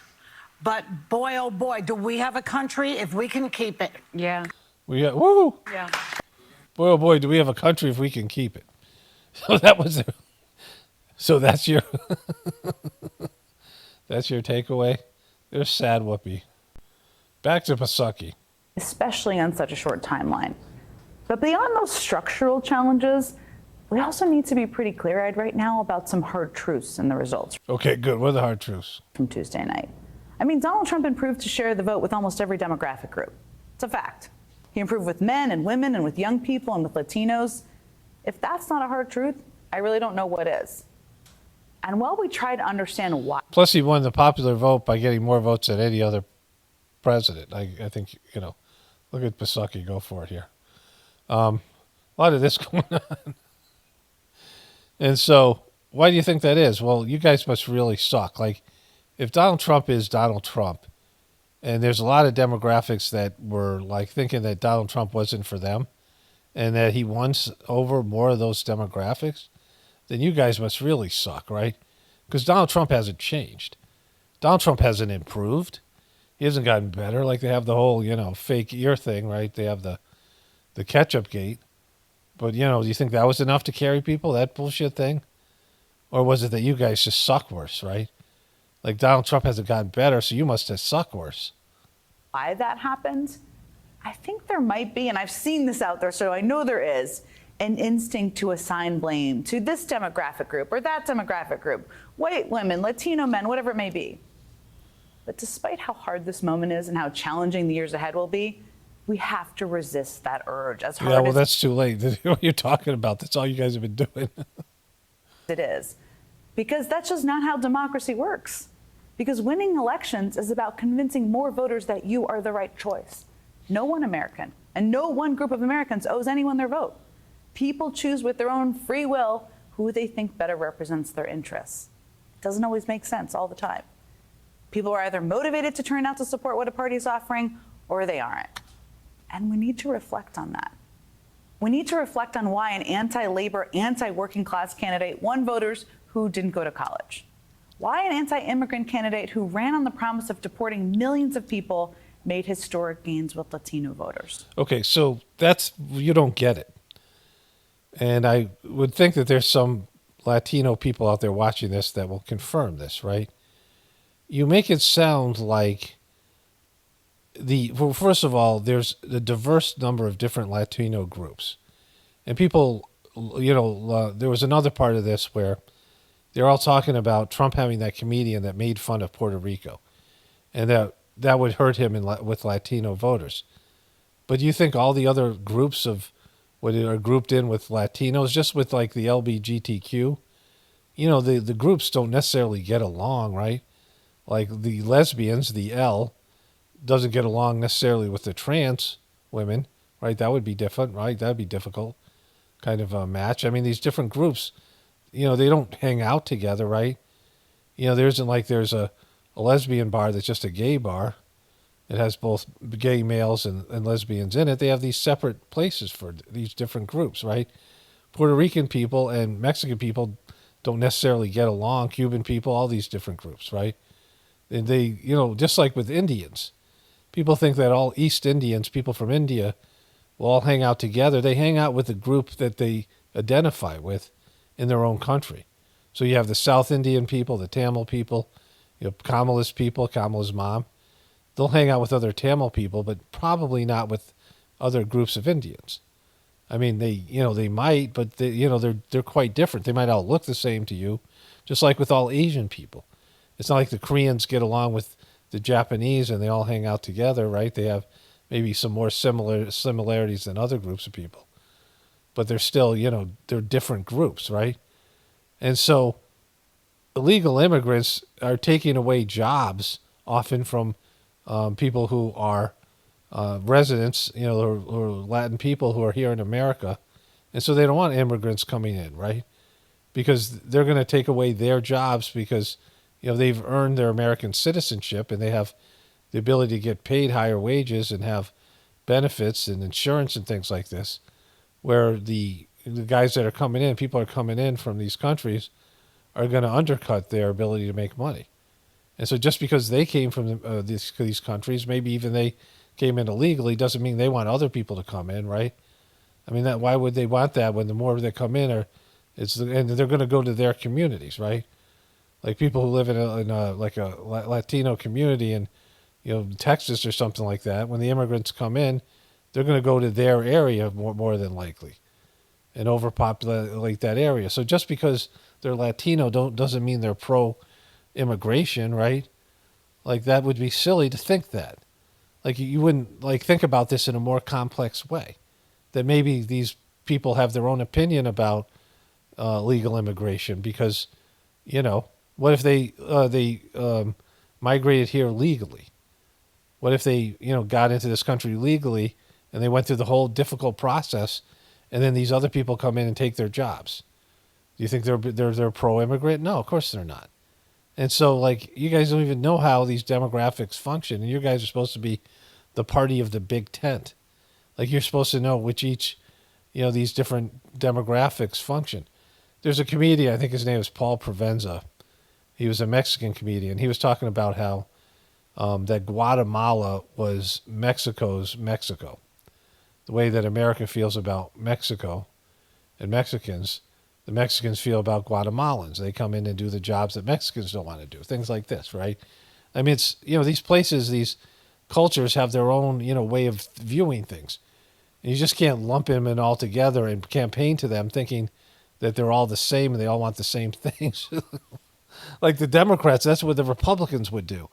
But boy, oh boy, do we have a country if we can keep it. Yeah. Woo! Yeah. boy, oh boy, do we have a country if we can keep it. So that was, so that's your, that's your takeaway. There's sad whoopee. Back to Psaki. especially on such a short timeline. But beyond those structural challenges, we also need to be pretty clear-eyed right now about some hard truths in the results Okay, good. What are the hard truths? from Tuesday night. I mean, Donald Trump improved to share the vote with almost every demographic group. It's a fact. He improved with men and women and with young people and with Latinos. If that's not a hard truth, I really don't know what is. And while we try to understand why, Plus, he won the popular vote by getting more votes than any other president. I think, look at Psaki, go for it here. A lot of this going on. And so, why do you think that is? Well, you guys must really suck. Like, if Donald Trump is Donald Trump, and there's a lot of demographics that were like thinking that Donald Trump wasn't for them, and that he won over more of those demographics, then you guys must really suck, right? Because Donald Trump hasn't changed. Donald Trump hasn't improved. He hasn't gotten better. Like they have the whole, fake ear thing, right? They have the ketchup gate. But, do you think that was enough to carry people, that bullshit thing? Or was it that you guys just suck worse, right? Like Donald Trump hasn't gotten better, so you must have suck worse. why that happened, I think there might be, and I've seen this out there, so I know there is, an instinct to assign blame to this demographic group or that demographic group, white women, Latino men, whatever it may be. But despite how hard this moment is and how challenging the years ahead will be, we have to resist that urge as hard Yeah, well, as that's too late. What you're talking about, that's all you guys have been doing. it is. Because that's just not how democracy works. Because winning elections is about convincing more voters that you are the right choice. No one American and no one group of Americans owes anyone their vote. People choose with their own free will who they think better represents their interests. It doesn't always make sense all the time. People are either motivated to turn out to support what a party is offering or they aren't. And we need to reflect on that. We need to reflect on why an anti-labor, anti-working class candidate won voters who didn't go to college. Why an anti-immigrant candidate who ran on the promise of deporting millions of people made historic gains with Latino voters. Okay, so you don't get it. And I would think that there's some Latino people out there watching this that will confirm this, right? You make it sound like well, first of all, there's a diverse number of different Latino groups. And people, there was another part of this where they're all talking about Trump having that comedian that made fun of Puerto Rico. And that would hurt him with Latino voters. But do you think all the other groups what are grouped in with Latinos, just with like the LGBTQ, the groups don't necessarily get along, right? Like the lesbians, the L, doesn't get along necessarily with the trans women, right? That would be different, right? That would be difficult kind of a match. I mean, these different groups, they don't hang out together, right? There isn't like there's a lesbian bar that's just a gay bar. It has both gay males and lesbians in it. They have these separate places for these different groups, right? Puerto Rican people and Mexican people don't necessarily get along. Cuban people, all these different groups, right? And they, just like with Indians, people think that all East Indians, people from India, will all hang out together. They hang out with the group that they identify with in their own country. So you have the South Indian people, the Tamil people, Kamala's people, Kamala's mom. They'll hang out with other Tamil people, but probably not with other groups of Indians. I mean, they might, but they're quite different. They might all look the same to you, just like with all Asian people. It's not like the Koreans get along with the Japanese and they all hang out together, right? They have maybe some more similarities than other groups of people, but they're still, they're different groups, right? And so illegal immigrants are taking away jobs often from people who are residents, or Latin people who are here in America. And so they don't want immigrants coming in, right? Because they're going to take away their jobs because, they've earned their American citizenship and they have the ability to get paid higher wages and have benefits and insurance and things like this, where the guys that are coming in, people are coming in from these countries, are going to undercut their ability to make money. And so just because they came from these countries, maybe even they came in illegally, doesn't mean they want other people to come in, right? I mean, why would they want that when the more that come in and they're going to go to their communities, right? Like people who live in a Latino community in, Texas or something like that. When the immigrants come in, they're going to go to their area more than likely, and overpopulate that area. So just because they're Latino doesn't mean they're pro immigration, right? Like that would be silly to think that. Like you wouldn't think about this in a more complex way. That maybe these people have their own opinion about legal immigration because, what if they migrated here legally? What if they got into this country legally and they went through the whole difficult process, and then these other people come in and take their jobs? Do you think they're pro-immigrant? No, of course they're not. And so, you guys don't even know how these demographics function, and you guys are supposed to be the party of the big tent. Like, you're supposed to know which these different demographics function. There's a comedian, I think his name is Paul Provenza. He was a Mexican comedian. He was talking about how that Guatemala was Mexico's Mexico. The way that America feels about Mexico and Mexicans, the Mexicans feel about Guatemalans. They come in and do the jobs that Mexicans don't want to do. Things like this, right? I mean, it's, these places, these cultures have their own, way of viewing things. And you just can't lump them in all together and campaign to them thinking that they're all the same and they all want the same things. Like the Democrats, that's what the Republicans would do.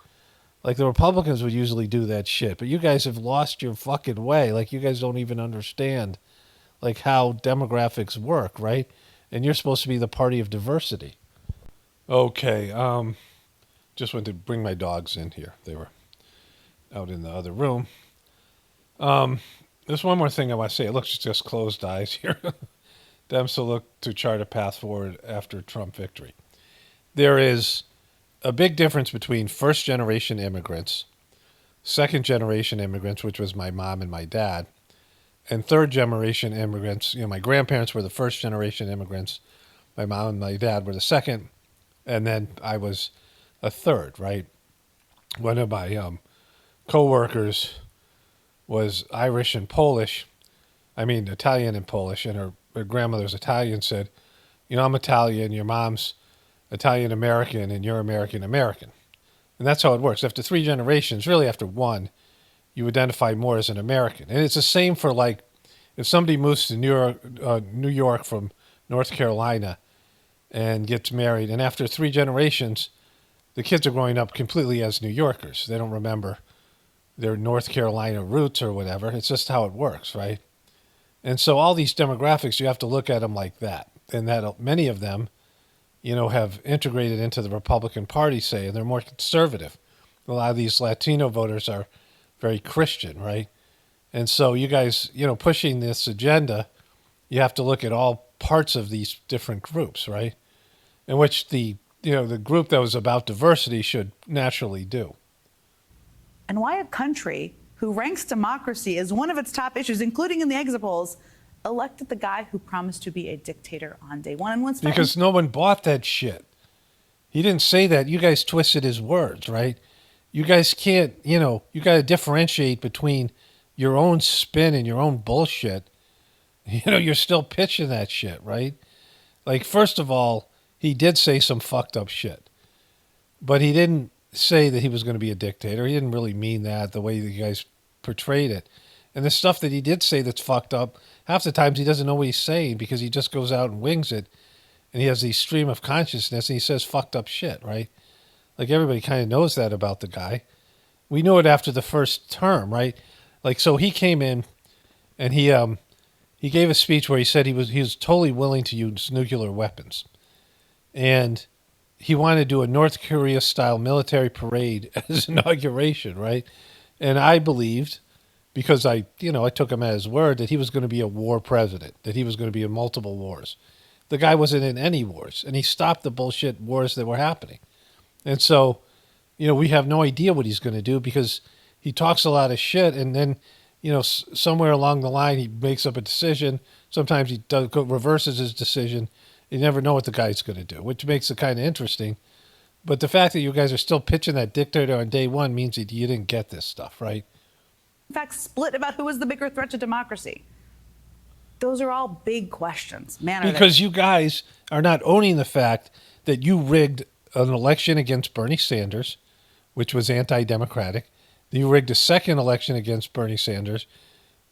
Like the Republicans would usually do that shit. But you guys have lost your fucking way. Like you guys don't even understand how demographics work, right? And you're supposed to be the party of diversity. Okay, just went to bring my dogs in here. They were out in the other room. There's one more thing I want to say. It looks just closed eyes here. Dems to look to chart a path forward after Trump victory. There is a big difference between first-generation immigrants, second-generation immigrants, which was my mom and my dad, and third-generation immigrants. My grandparents were the first-generation immigrants. My mom and my dad were the second, and then I was a third, right? One of my co-workers was Irish and Polish. I mean, Italian and Polish, and her grandmother's Italian, said, I'm Italian, your mom's Italian-American, and you're American-American. And that's how it works. After 3 generations, really after 1, you identify more as an American. And it's the same for, if somebody moves to New York from North Carolina and gets married, and after 3 generations, the kids are growing up completely as New Yorkers. They don't remember their North Carolina roots or whatever. It's just how it works, right? And so all these demographics, you have to look at them like that. And that many of them, have integrated into the Republican Party, say, and they're more conservative. A lot of these Latino voters are very Christian, right? And so you guys, pushing this agenda, you have to look at all parts of these different groups, right? In which the group that was about diversity should naturally do. And why a country who ranks democracy as one of its top issues, including in the exit polls, elected the guy who promised to be a dictator on day one. And once because no one bought that shit. He didn't say that. You guys twisted his words, right? You guys can't, you got to differentiate between your own spin and your own bullshit. You're still pitching that shit, right? First of all, he did say some fucked up shit. But he didn't say that he was going to be a dictator. He didn't really mean that the way that you guys portrayed it. And the stuff that he did say that's fucked up, half the times he doesn't know what he's saying because he just goes out and wings it. And he has these stream of consciousness and he says fucked up shit, right? Everybody kind of knows that about the guy. We knew it after the first term, right? So he came in and he gave a speech where he said he was totally willing to use nuclear weapons. And he wanted to do a North Korea-style military parade as inauguration, right? And I believed, because I took him at his word, that he was going to be a war president, that he was going to be in multiple wars. The guy wasn't in any wars, and he stopped the bullshit wars that were happening. And so, we have no idea what he's going to do because he talks a lot of shit, and then, somewhere along the line he makes up a decision. Sometimes he reverses his decision. You never know what the guy's going to do, which makes it kind of interesting. But the fact that you guys are still pitching that dictator on day one means that you didn't get this stuff, right? in fact, split about who was the bigger threat to democracy. Those are all big questions. Man, are they- Because you guys are not owning the fact that you rigged an election against Bernie Sanders, which was anti-democratic. You rigged a second election against Bernie Sanders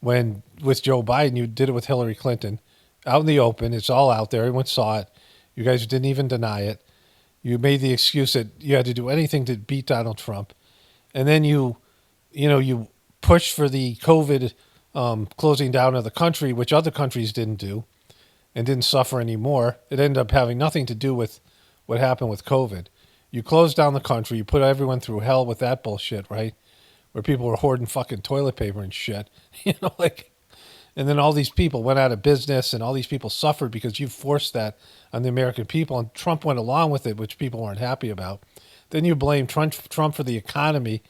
with Joe Biden. You did it with Hillary Clinton out in the open. It's all out there. Everyone saw it. You guys didn't even deny it. You made the excuse that you had to do anything to beat Donald Trump. And then you pushed for the COVID closing down of the country, which other countries didn't do and didn't suffer anymore. It ended up having nothing to do with what happened with COVID. You closed down the country. You put everyone through hell with that bullshit, right? Where people were hoarding fucking toilet paper and shit. And then all these people went out of business and all these people suffered because you forced that on the American people, and Trump went along with it, which people weren't happy about. Then you blame Trump for the economy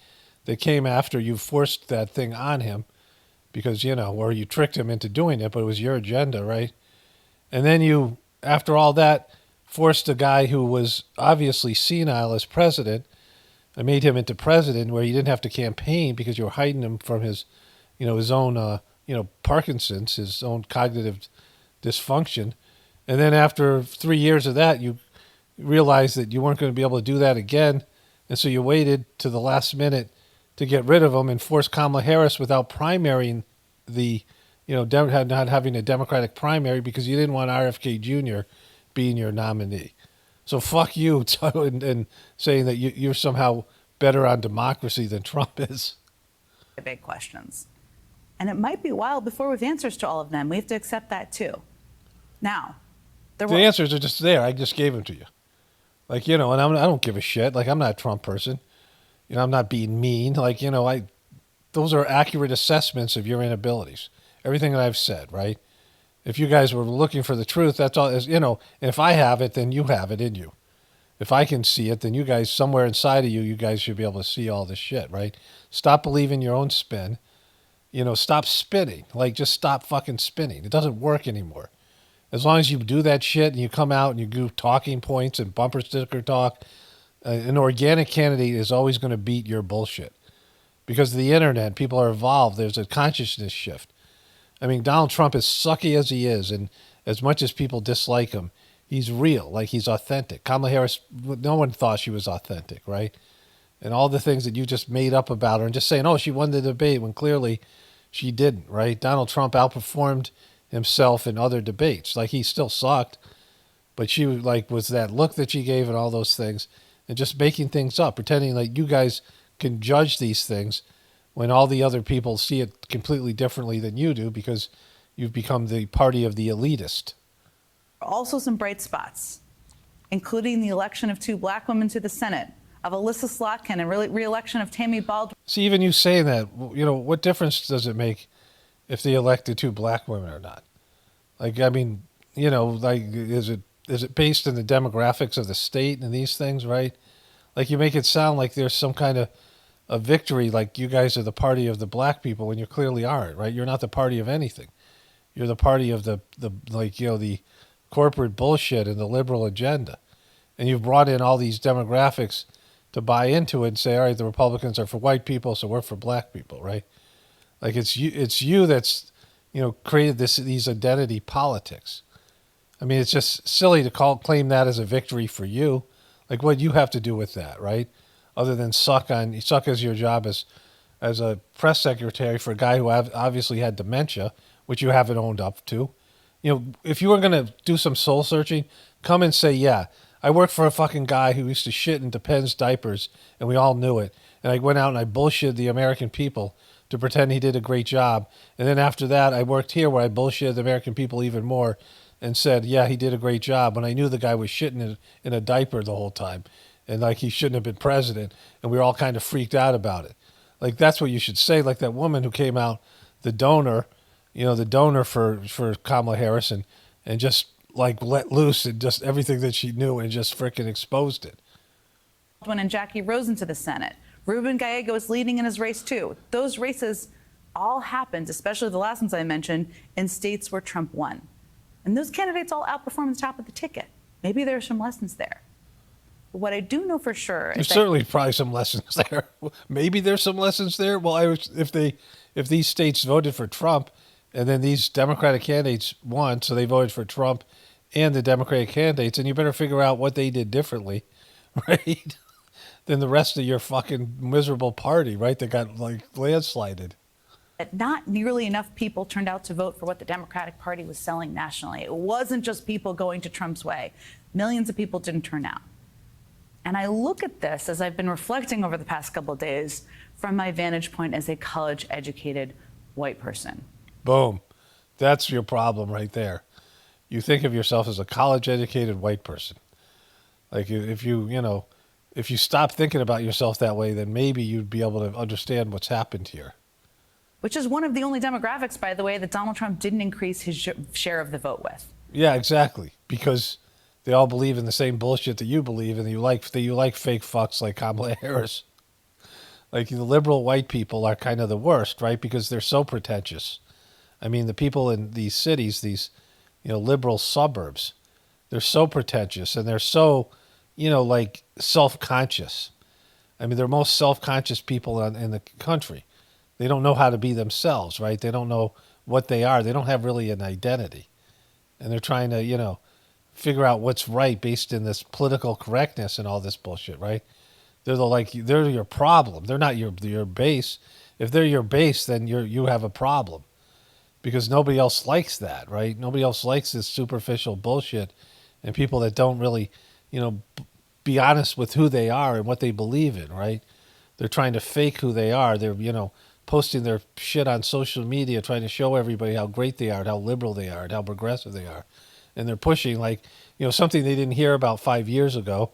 that came after you forced that thing on him because, or you tricked him into doing it, but it was your agenda, right? And then you, after all that, forced a guy who was obviously senile as president. I made him into president where he didn't have to campaign because you were hiding him from his own, Parkinson's, his own cognitive dysfunction. And then after 3 years of that, you realized that you weren't going to be able to do that again. And so you waited to the last minute to get rid of him and force Kamala Harris without primarying not having a Democratic primary because you didn't want RFK Jr. being your nominee. So fuck you and saying that you're somehow better on democracy than Trump is. big questions. And it might be a while before we have answers to all of them. We have to accept that too. Now, the answers are just there. I just gave them to you. And I don't give a shit. I'm not a Trump person. I'm not being mean. Those are accurate assessments of your inabilities. Everything that I've said, right? If you guys were looking for the truth, that's all. And if I have it, then you have it in you. If I can see it, then you guys, somewhere inside of you guys should be able to see all this shit, right? Stop believing your own spin. Stop spinning. Just stop fucking spinning. It doesn't work anymore. As long as you do that shit and you come out and you do talking points and bumper sticker talk, an organic candidate is always going to beat your bullshit. Because of the internet, people are evolved. There's a consciousness shift. I mean, Donald Trump, as sucky as he is, and as much as people dislike him, he's real. He's authentic. Kamala Harris, no one thought she was authentic, right? And all the things that you just made up about her and just saying, oh, she won the debate when clearly she didn't, right? Donald Trump outperformed himself in other debates. He still sucked, but she was that look that she gave and all those things and just making things up, pretending like you guys can judge these things when all the other people see it completely differently than you do because you've become the party of the elitist. Also some bright spots, including the election of 2 black women to the Senate, of Alyssa Slotkin and re-election of Tammy Baldwin. See, even you saying that, what difference does it make if they elected 2 black women or not? Is it based in the demographics of the state and these things, right? You make it sound like there's some kind of a victory, like you guys are the party of the black people when you clearly aren't, right? You're not the party of anything. You're the party of the corporate bullshit and the liberal agenda. And you've brought in all these demographics to buy into it and say, all right, the Republicans are for white people, so we're for black people, right? It's you that's, created these identity politics. I mean, it's just silly to claim that as a victory for you. What do you have to do with that, right? Other than suck as your job as a press secretary for a guy who obviously had dementia, which you haven't owned up to. If you were going to do some soul searching, come and say, yeah, I worked for a fucking guy who used to shit in Depends diapers, and we all knew it. And I went out and I bullshitted the American people to pretend he did a great job. And then after that, I worked here where I bullshitted the American people even more and said, yeah, he did a great job. When I knew the guy was shitting in a diaper the whole time. And he shouldn't have been president. And we were all kind of freaked out about it. That's what you should say. That woman who came out, the donor for Kamala Harris and just let loose and just everything that she knew and just freaking exposed it. And Jackie Rosen to the Senate. Ruben Gallego is leading in his race too. Those races all happened, especially the last ones I mentioned, in states where Trump won. And those candidates all outperformed the top of the ticket. Maybe there are some lessons there. But what I do know for sure is there's certainly probably some lessons there. Maybe there's some lessons there. Well, if these states voted for Trump, And then these Democratic candidates won, so they voted for Trump and the Democratic candidates, and you better figure out what they did differently, right, than the rest of your fucking miserable party, right, that got like landslided. That not nearly enough people turned out to vote for what the Democratic Party was selling nationally. It wasn't just people going to Trump's way. Millions of people didn't turn out. And I look at this as I've been reflecting over the past couple of days from my vantage point as a college-educated white person. Boom. That's your problem right there. You think of yourself as a college-educated white person. Like if you stop thinking about yourself that way, then maybe you'd be able to understand what's happened here. Which is one of the only demographics, by the way, that Donald Trump didn't increase his share of the vote with. Yeah, exactly. Because they all believe in the same bullshit that you believe, and you like fake fucks like Kamala Harris. Like the liberal white people are kind of the worst, right? Because they're so pretentious. I mean, the people in these cities, these liberal suburbs, they're so pretentious and they're so, like self-conscious. I mean, they're most self-conscious people in the country. They don't know how to be themselves, right? They don't know what they are. They don't have really an identity. And they're trying to, figure out what's right based in this political correctness and all this bullshit, right? They're your problem. They're not your base. If they're your base, then you have a problem. Because nobody else likes that, right? Nobody else likes this superficial bullshit and people that don't really, be honest with who they are and what they believe in, right? They're trying to fake who they are. They're, posting their shit on social media, trying to show everybody how great they are, and how liberal they are, and how progressive they are. And they're pushing something they didn't hear about 5 years ago.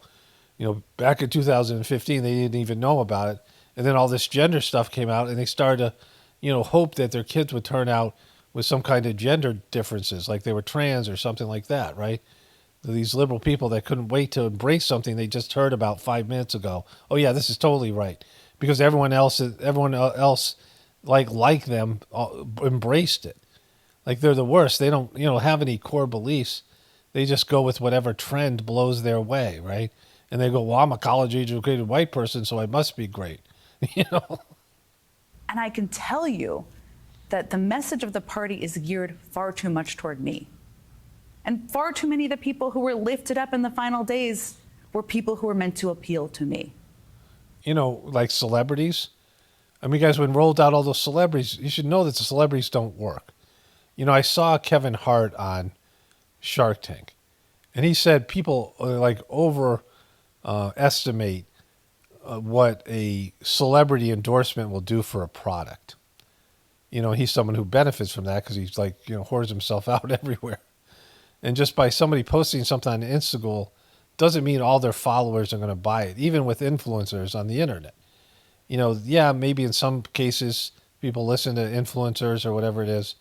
Back in 2015, they didn't even know about it. And then all this gender stuff came out and they started to, hope that their kids would turn out with some kind of gender differences, like they were trans or something like that, right? These liberal people that couldn't wait to embrace something they just heard about 5 minutes ago. Oh yeah, this is totally right. Because everyone else like them embraced it. Like they're the worst. They don't, have any core beliefs. They just go with whatever trend blows their way, right? And they go, well, I'm a college-educated white person, so I must be great, And I can tell you that the message of the party is geared far too much toward me. And far too many of the people who were lifted up in the final days were people who were meant to appeal to me. Like celebrities. I mean, guys, when rolled out all those celebrities, you should know that the celebrities don't work. I saw Kevin Hart on Shark Tank, and he said people estimate what a celebrity endorsement will do for a product. He's someone who benefits from that because he's whores himself out everywhere. And just by somebody posting something on Instagram doesn't mean all their followers are going to buy it, even with influencers on the internet. Yeah, maybe in some cases people listen to influencers or whatever it is,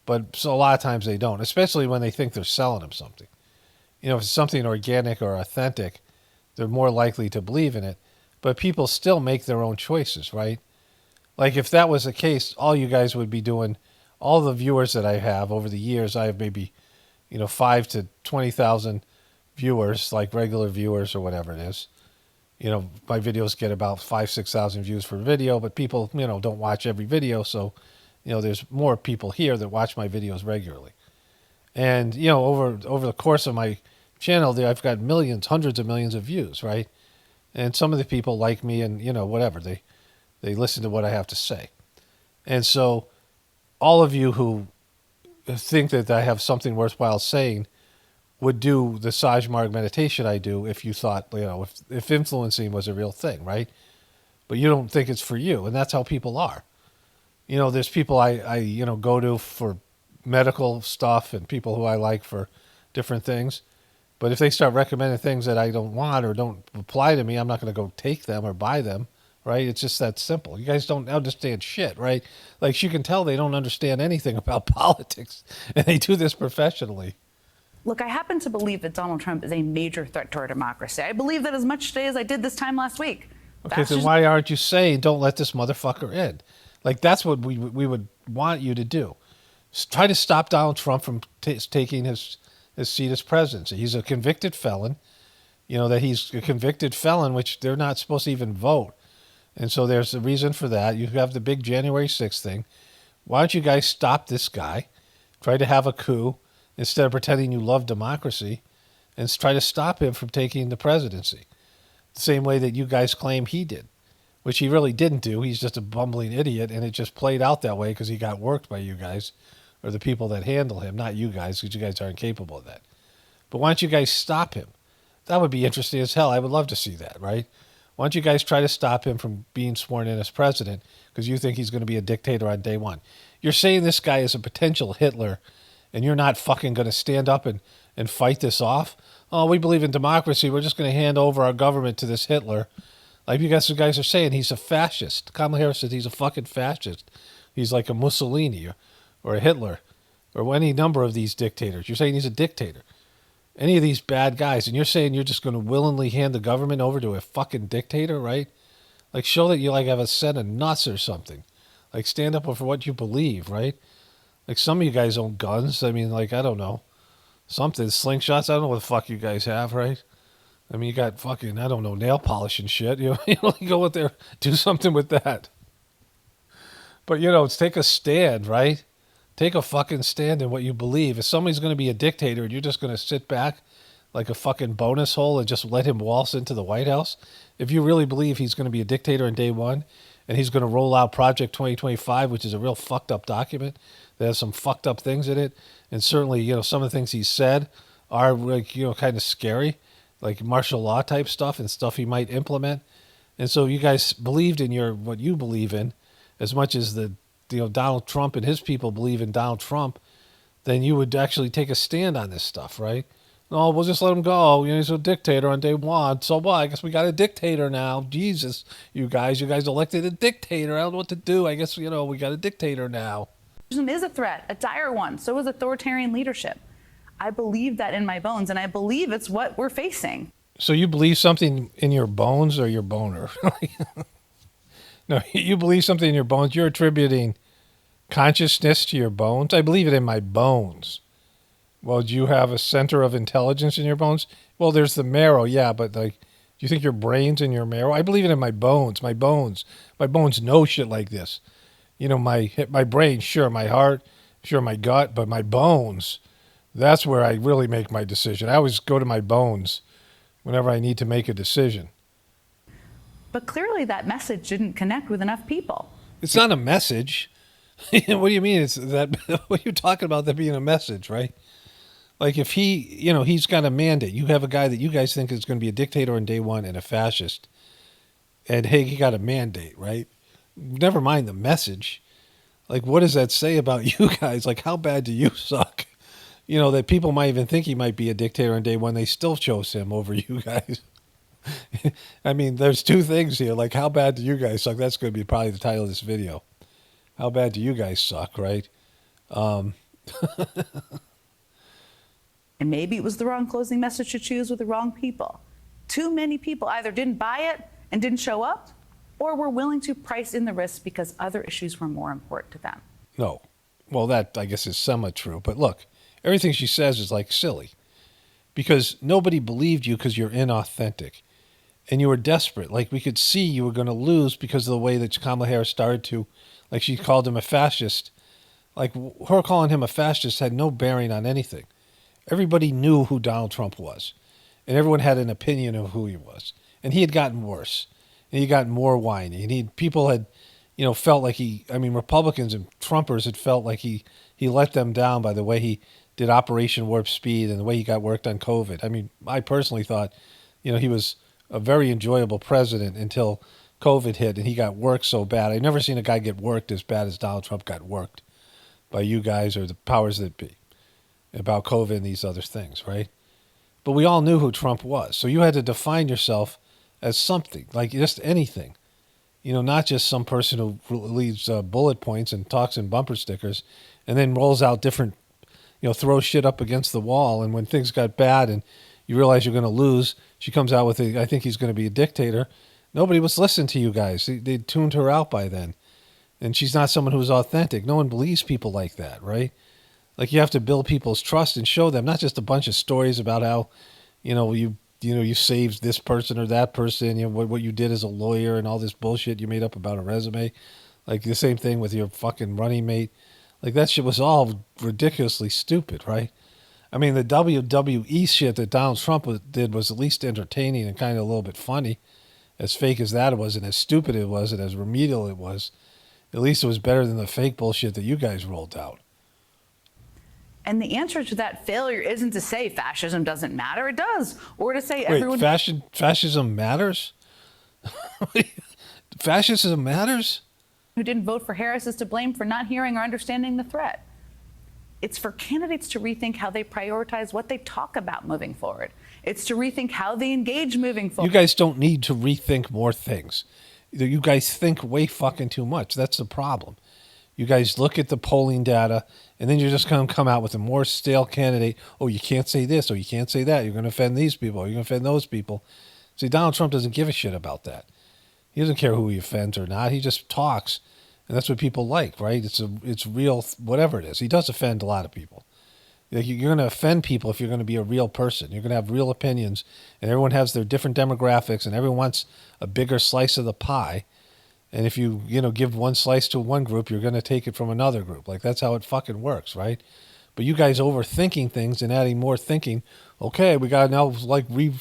but so a lot of times they don't, especially when they think they're selling them something. If it's something organic or authentic, they're more likely to believe in it. But people still make their own choices, right? Like if that was the case, all you guys would be doing, all the viewers that I have over the years, I have maybe, 5 to 20,000 viewers, like regular viewers or whatever it is. My videos get about 5,000-6,000 views per video, but people, don't watch every video. So, there's more people here that watch my videos regularly. And, over the course of my channel, I've got millions, hundreds of millions of views, right? And some of the people like me and, whatever, they listen to what I have to say. And so all of you who think that I have something worthwhile saying would do the Sajmarg meditation I do if you thought, if influencing was a real thing, right? But you don't think it's for you, and that's how people are. There's people I go to for medical stuff and people who I like for different things. But if they start recommending things that I don't want or don't apply to me, I'm not going to go take them or buy them, right? It's just that simple. You guys don't understand shit, right? Like you can tell they don't understand anything about politics, and they do this professionally. Look, I happen to believe that Donald Trump is a major threat to our democracy. I believe that as much today as I did this time last week. Okay, then why aren't you saying don't let this motherfucker in? Like that's what we would want you to do. Try to stop Donald Trump from taking his seat as president. He's a convicted felon. That he's a convicted felon, which they're not supposed to even vote. And so there's a reason for that. You have the big January 6th thing Why don't you guys stop this guy, try to have a coup, instead of pretending you love democracy, and try to stop him from taking the presidency? The same way that you guys claim he did, which he really didn't do. He's just a bumbling idiot, and it just played out that way because he got worked by you guys, or the people that handle him, not you guys, because you guys aren't capable of that. But why don't you guys stop him? That would be interesting as hell. I would love to see that, right? Why don't you guys try to stop him from being sworn in as president because you think he's going to be a dictator on day one? You're saying this guy is a potential Hitler, and you're not fucking going to stand up and fight this off? Oh, we believe in democracy. We're just going to hand over our government to this Hitler. Like you guys are saying, he's a fascist. Kamala Harris said he's a fucking fascist. He's like a Mussolini or a Hitler or any number of these dictators. You're saying he's a dictator. Any of these bad guys, and you're saying you're just going to willingly hand the government over to a fucking dictator, right? Like, show that you like have a set of nuts or something. Like, stand up for what you believe, right? Like, some of you guys own guns. I mean, like, I don't know. Something, slingshots. I don't know what the fuck you guys have, right? I mean, you got fucking, I don't know, nail polish and shit. You go out there, do something with that. But, it's take a stand, right? Take a fucking stand in what you believe. If somebody's going to be a dictator and you're just going to sit back like a fucking bonus hole and just let him waltz into the White House, if you really believe he's going to be a dictator on day one and he's going to roll out Project 2025, which is a real fucked up document that has some fucked up things in it, and certainly, some of the things he said are like, kind of scary, like martial law type stuff and stuff he might implement. And so you guys believed in what you believe in as much as Donald Trump and his people believe in Donald Trump, then you would actually take a stand on this stuff, right? No, we'll just let him go. He's a dictator on day one. So what? I guess we got a dictator now. Jesus, you guys elected a dictator. I don't know what to do. I guess, we got a dictator now. Is a threat, a dire one. So is authoritarian leadership. I believe that in my bones, and I believe it's what we're facing. So you believe something in your bones or your boner? No, you believe something in your bones. You're attributing consciousness to your bones. I believe it in my bones. Well, do you have a center of intelligence in your bones? Well, there's the marrow, yeah, but do you think your brain's in your marrow? I believe it in my bones. My bones know shit like this. My brain, sure, my heart, sure, my gut, but my bones, that's where I really make my decision. I always go to my bones whenever I need to make a decision. But clearly that message didn't connect with enough people. It's not a message. What do you mean? It's that? What are you talking about? That being a message, right? Like if he's got a mandate. You have a guy that you guys think is going to be a dictator on day one and a fascist, and hey, he got a mandate, right? Never mind the message. Like, what does that say about you guys? Like, how bad do you suck? That people might even think he might be a dictator on day one. They still chose him over you guys. I mean, there's two things here. Like, how bad do you guys suck? That's going to be probably the title of this video. How bad do you guys suck, right? And maybe it was the wrong closing message to choose with the wrong people. Too many people either didn't buy it and didn't show up, or were willing to price in the risk because other issues were more important to them. No. Well, that, I guess, is somewhat true. But look, everything she says is like silly. Because nobody believed you because you're inauthentic. And you were desperate. Like, we could see you were going to lose because of the way that Kamala Harris started to, like, she called him a fascist. Like, her calling him a fascist had no bearing on anything. Everybody knew who Donald Trump was. And everyone had an opinion of who he was. And he had gotten worse. And he had gotten more whiny. And people had, felt like Republicans and Trumpers had felt like he let them down by the way he did Operation Warp Speed and the way he got worked on COVID. I mean, I personally thought, he was a very enjoyable president until COVID hit and he got worked so bad. I've never seen a guy get worked as bad as Donald Trump got worked by you guys or the powers that be about COVID and these other things, right? But we all knew who Trump was. So you had to define yourself as something, like just anything. Not just some person who leaves bullet points and talks in bumper stickers and then rolls out different, throws shit up against the wall. And when things got bad and you realize you're going to lose, she comes out with, I think he's going to be a dictator. Nobody was listening to you guys. They tuned her out by then. And she's not someone who's authentic. No one believes people like that, right? Like, you have to build people's trust and show them, not just a bunch of stories about how, you saved this person or that person, what you did as a lawyer and all this bullshit you made up about a resume. Like the same thing with your fucking running mate. Like that shit was all ridiculously stupid, right? I mean, the WWE shit that Donald Trump did was at least entertaining and kind of a little bit funny. As fake as that was, and as stupid it was, and as remedial it was, at least it was better than the fake bullshit that you guys rolled out. And the answer to that failure isn't to say fascism doesn't matter. It does. Or to say Wait, everyone... fascism matters? Fascism matters? who didn't vote for Harris is to blame for not hearing or understanding the threat. It's for candidates to rethink how they prioritize what they talk about moving forward. It's to rethink how they engage moving forward. You guys don't need to rethink more things. You guys think way fucking too much. That's the problem. You guys look at the polling data, and then you're just going to come out with a more stale candidate. Oh, you can't say this, or you can't say that. You're going to offend these people, or you're going to offend those people. See, Donald Trump doesn't give a shit about that. He doesn't care who he offends or not. He just talks, and that's what people like, right? It's real, whatever it is. He does offend a lot of people. You're going to offend people if you're going to be a real person. You're going to have real opinions, and everyone has their different demographics, and everyone wants a bigger slice of the pie. And if you give one slice to one group, you're going to take it from another group. Like, that's how it fucking works, right? But you guys overthinking things and adding more thinking. Okay, we got to now, like, we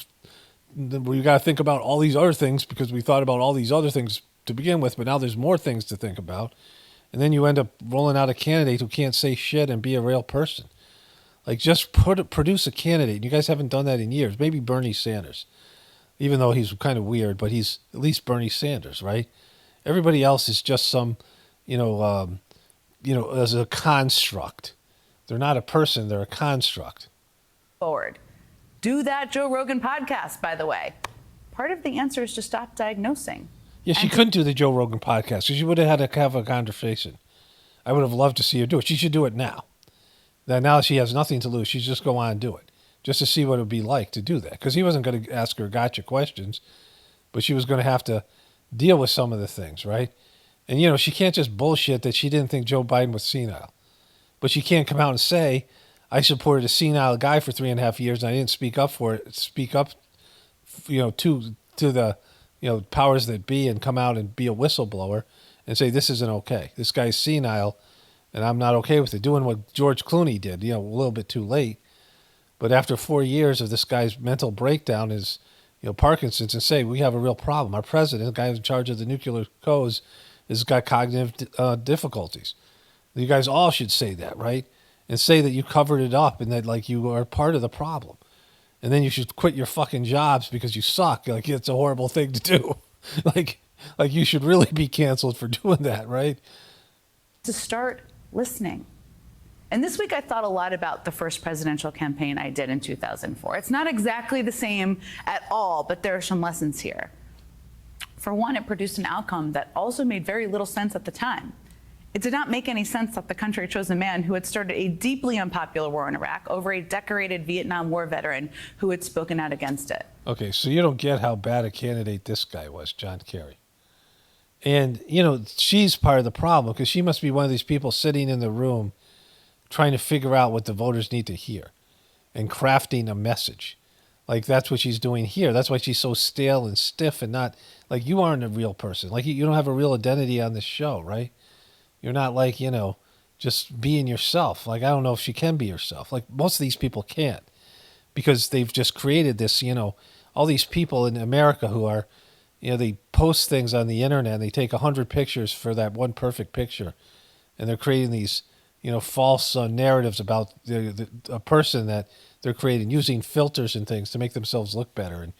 got to think about all these other things because we thought about all these other things to begin with, but now there's more things to think about. And then you end up rolling out a candidate who can't say shit and be a real person. Like, just produce a candidate. You guys haven't done that in years. Maybe Bernie Sanders, even though he's kind of weird, but he's at least Bernie Sanders, right? Everybody else is just some, as a construct. They're not a person. They're a construct. Forward. Do that Joe Rogan podcast, by the way. Part of the answer is to stop diagnosing. Yeah, she couldn't do the Joe Rogan podcast because she would have had to have a conversation. I would have loved to see her do it. She should do it now. Now she has nothing to lose. She should just go on and do it just to see what it would be like to do that. Because he wasn't going to ask her gotcha questions, but she was going to have to deal with some of the things, right? And, she can't just bullshit that she didn't think Joe Biden was senile. But she can't come out and say, I supported a senile guy for 3.5 years and I didn't speak up for it, to the, powers that be and come out and be a whistleblower and say, this isn't okay. This guy's senile and I'm not okay with it. Doing what George Clooney did, a little bit too late. But after 4 years of this guy's mental breakdown is, Parkinson's, and say, we have a real problem. Our president, the guy in charge of the nuclear codes, has got cognitive difficulties. You guys all should say that, right? And say that you covered it up and that, like, you are part of the problem. And then you should quit your fucking jobs because you suck. Like, it's a horrible thing to do. like you should really be canceled for doing that, right? To start listening. And this week I thought a lot about the first presidential campaign I did in 2004. It's not exactly the same at all, but there are some lessons here. For one, it produced an outcome that also made very little sense at the time. It did not make any sense that the country chose a man who had started a deeply unpopular war in Iraq over a decorated Vietnam War veteran who had spoken out against it. Okay, so you don't get how bad a candidate this guy was, John Kerry. And, she's part of the problem because she must be one of these people sitting in the room trying to figure out what the voters need to hear and crafting a message. Like, that's what she's doing here. That's why she's so stale and stiff and not, like, you aren't a real person. Like, you don't have a real identity on this show, right? You're not like, just being yourself. Like, I don't know if she can be herself. Like, most of these people can't because they've just created this, all these people in America who are, they post things on the internet and they take 100 pictures for that one perfect picture. And they're creating these, false narratives about a person that they're creating using filters and things to make themselves look better. And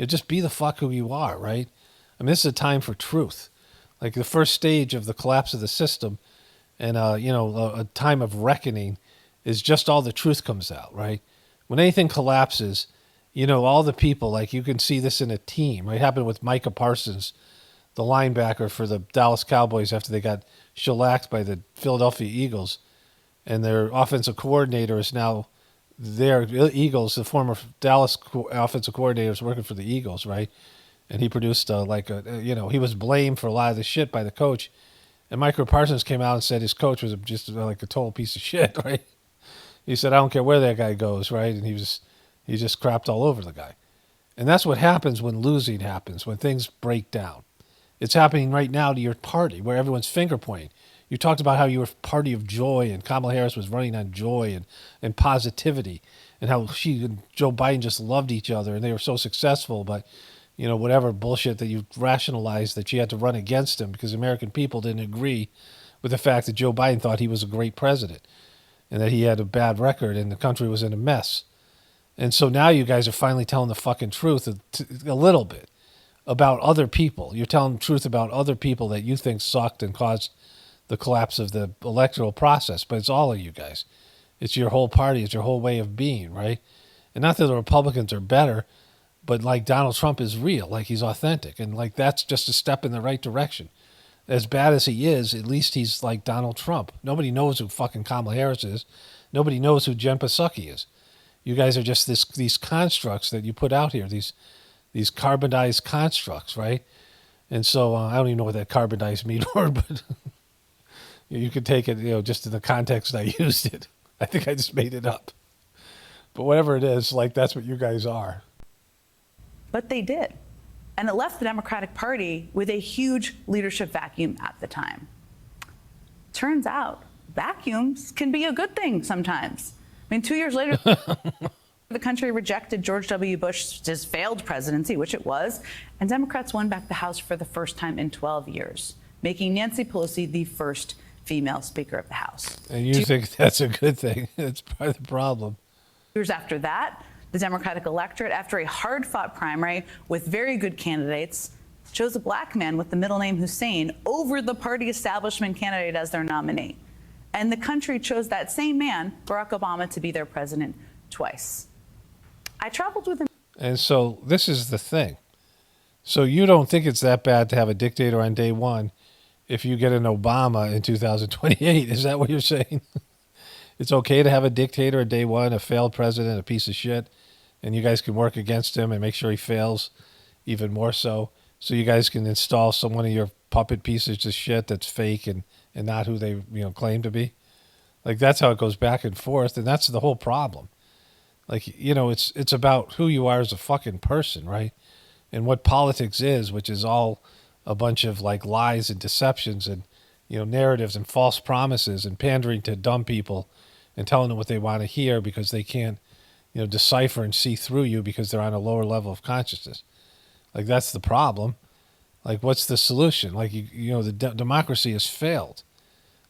just be the fuck who you are, right? I mean, this is a time for truth. Like the first stage of the collapse of the system and, a time of reckoning is just all the truth comes out, right? When anything collapses, all the people, like you can see this in a team, right? It happened with Micah Parsons, the linebacker for the Dallas Cowboys after they got shellacked by the Philadelphia Eagles. And their offensive coordinator is now their Eagles, the former Dallas offensive coordinator is working for the Eagles, right? And he produced he was blamed for a lot of the shit by the coach. And Micah Parsons came out and said his coach was just like a total piece of shit, right? He said, I don't care where that guy goes, right? And he just crapped all over the guy. And that's what happens when losing happens, when things break down. It's happening right now to your party where everyone's finger pointing. You talked about how you were a party of joy and Kamala Harris was running on joy and positivity and how she and Joe Biden just loved each other and they were so successful. But, whatever bullshit that you rationalized that she had to run against him because American people didn't agree with the fact that Joe Biden thought he was a great president and that he had a bad record and the country was in a mess. And so now you guys are finally telling the fucking truth a little bit about other people. You're telling the truth about other people that you think sucked and caused the collapse of the electoral process. But it's all of you guys. It's your whole party. It's your whole way of being, right? And not that the Republicans are better, but like Donald Trump is real, like he's authentic. And like that's just a step in the right direction. As bad as he is, at least he's like Donald Trump. Nobody knows who fucking Kamala Harris is. Nobody knows who Jen Psaki is. You guys are just these constructs that you put out here, these carbonized constructs, right? And so I don't even know what that carbonized mean word, but you could take it, just in the context I used it. I think I just made it up. But whatever it is, like that's what you guys are. But they did. And it left the Democratic Party with a huge leadership vacuum at the time. Turns out vacuums can be a good thing sometimes. I mean, 2 years later, the country rejected George W. Bush's failed presidency, which it was, and Democrats won back the House for the first time in 12 years, making Nancy Pelosi the first female Speaker of the House. And you think that's a good thing? That's part of the problem. Years after that, the Democratic electorate, after a hard-fought primary with very good candidates, chose a black man with the middle name Hussein over the party establishment candidate as their nominee. And the country chose that same man, Barack Obama, to be their president twice. I traveled with him. And so this is the thing. So you don't think it's that bad to have a dictator on day one if you get an Obama in 2028. Is that what you're saying? It's okay to have a dictator on day one, a failed president, a piece of shit, and you guys can work against him and make sure he fails even more so you guys can install one of your puppet pieces of shit that's fake and not who they claim to be. Like that's how it goes back and forth, and that's the whole problem. Like it's about who you are as a fucking person, right? And what politics is, which is all a bunch of like lies and deceptions and narratives and false promises and pandering to dumb people and telling them what they want to hear because they can't decipher and see through you because they're on a lower level of consciousness. Like that's the problem. Like what's the solution? Like the democracy has failed.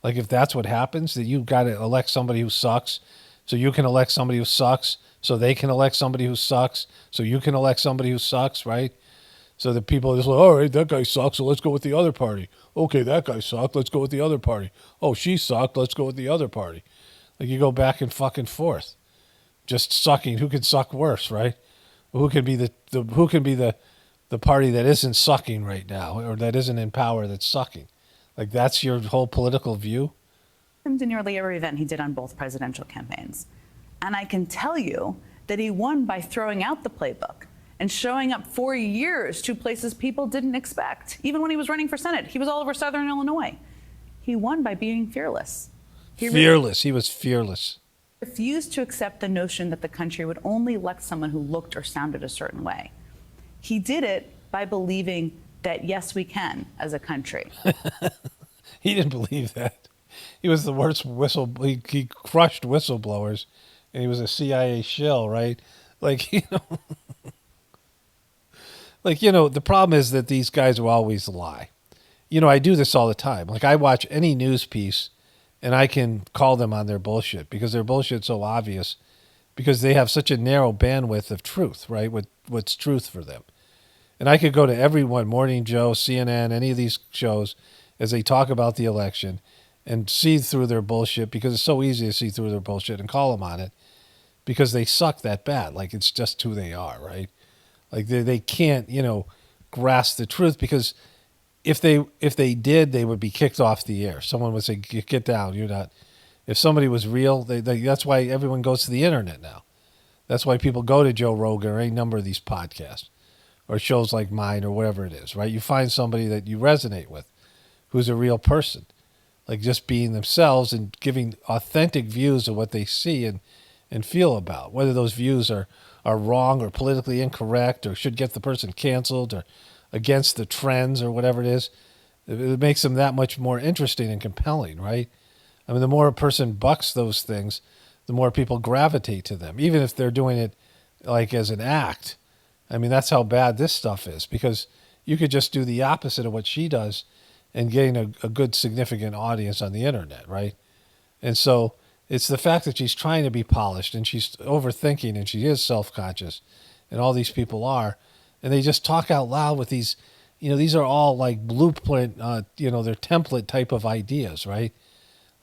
Like if that's what happens, that you've got to elect somebody who sucks, so you can elect somebody who sucks, so they can elect somebody who sucks, so you can elect somebody who sucks, right? So the people are just like, all right, that guy sucks, so let's go with the other party. Okay, that guy sucked, let's go with the other party. Oh, she sucked, let's go with the other party. Like you go back and fucking forth, just sucking. Who can suck worse, right? Who can be the party that isn't sucking right now or that isn't in power that's sucking? Like that's your whole political view? To nearly every event he did on both presidential campaigns. And I can tell you that he won by throwing out the playbook and showing up for years to places people didn't expect. Even when he was running for Senate, he was all over Southern Illinois. He won by being fearless. He was fearless. Refused to accept the notion that the country would only elect someone who looked or sounded a certain way. He did it by believing that, yes, we can as a country. He didn't believe that. He was the worst he crushed whistleblowers, and he was a CIA shill, right? Like, the problem is that these guys will always lie. I do this all the time. Like, I watch any news piece, and I can call them on their bullshit because their bullshit's so obvious because they have such a narrow bandwidth of truth, right? What's truth for them. And I could go to everyone, Morning Joe, CNN, any of these shows, as they talk about the election and see through their bullshit because it's so easy to see through their bullshit and call them on it because they suck that bad. Like, it's just who they are, right? Like, they can't, grasp the truth because if they did, they would be kicked off the air. Someone would say, get down, you're not. If somebody was real, that's why everyone goes to the internet now. That's why people go to Joe Rogan or any number of these podcasts or shows like mine or whatever it is, right? You find somebody that you resonate with who's a real person, like just being themselves and giving authentic views of what they see and feel about, whether those views are wrong or politically incorrect or should get the person canceled or against the trends or whatever it is, it makes them that much more interesting and compelling, right? I mean, the more a person bucks those things, the more people gravitate to them, even if they're doing it like as an act. I mean, that's how bad this stuff is, because you could just do the opposite of what she does and gain a good, significant audience on the internet, right? And so it's the fact that she's trying to be polished and she's overthinking and she is self-conscious, and all these people are, and they just talk out loud with these, these are all like blueprint, they're template type of ideas, right?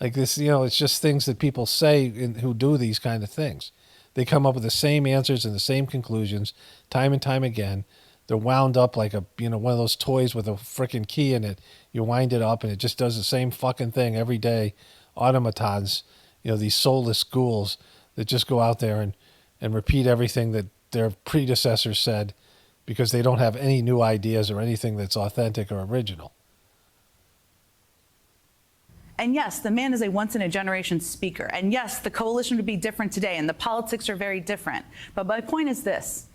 Like this, it's just things that people say who do these kind of things. They come up with the same answers and the same conclusions time and time again. They're wound up like one of those toys with a freaking key in it. You wind it up and it just does the same fucking thing every day. Automatons, these soulless ghouls that just go out there and repeat everything that their predecessors said, because they don't have any new ideas or anything that's authentic or original. And yes, the man is a once-in-a-generation speaker. And yes, the coalition would be different today, and the politics are very different. But my point is this.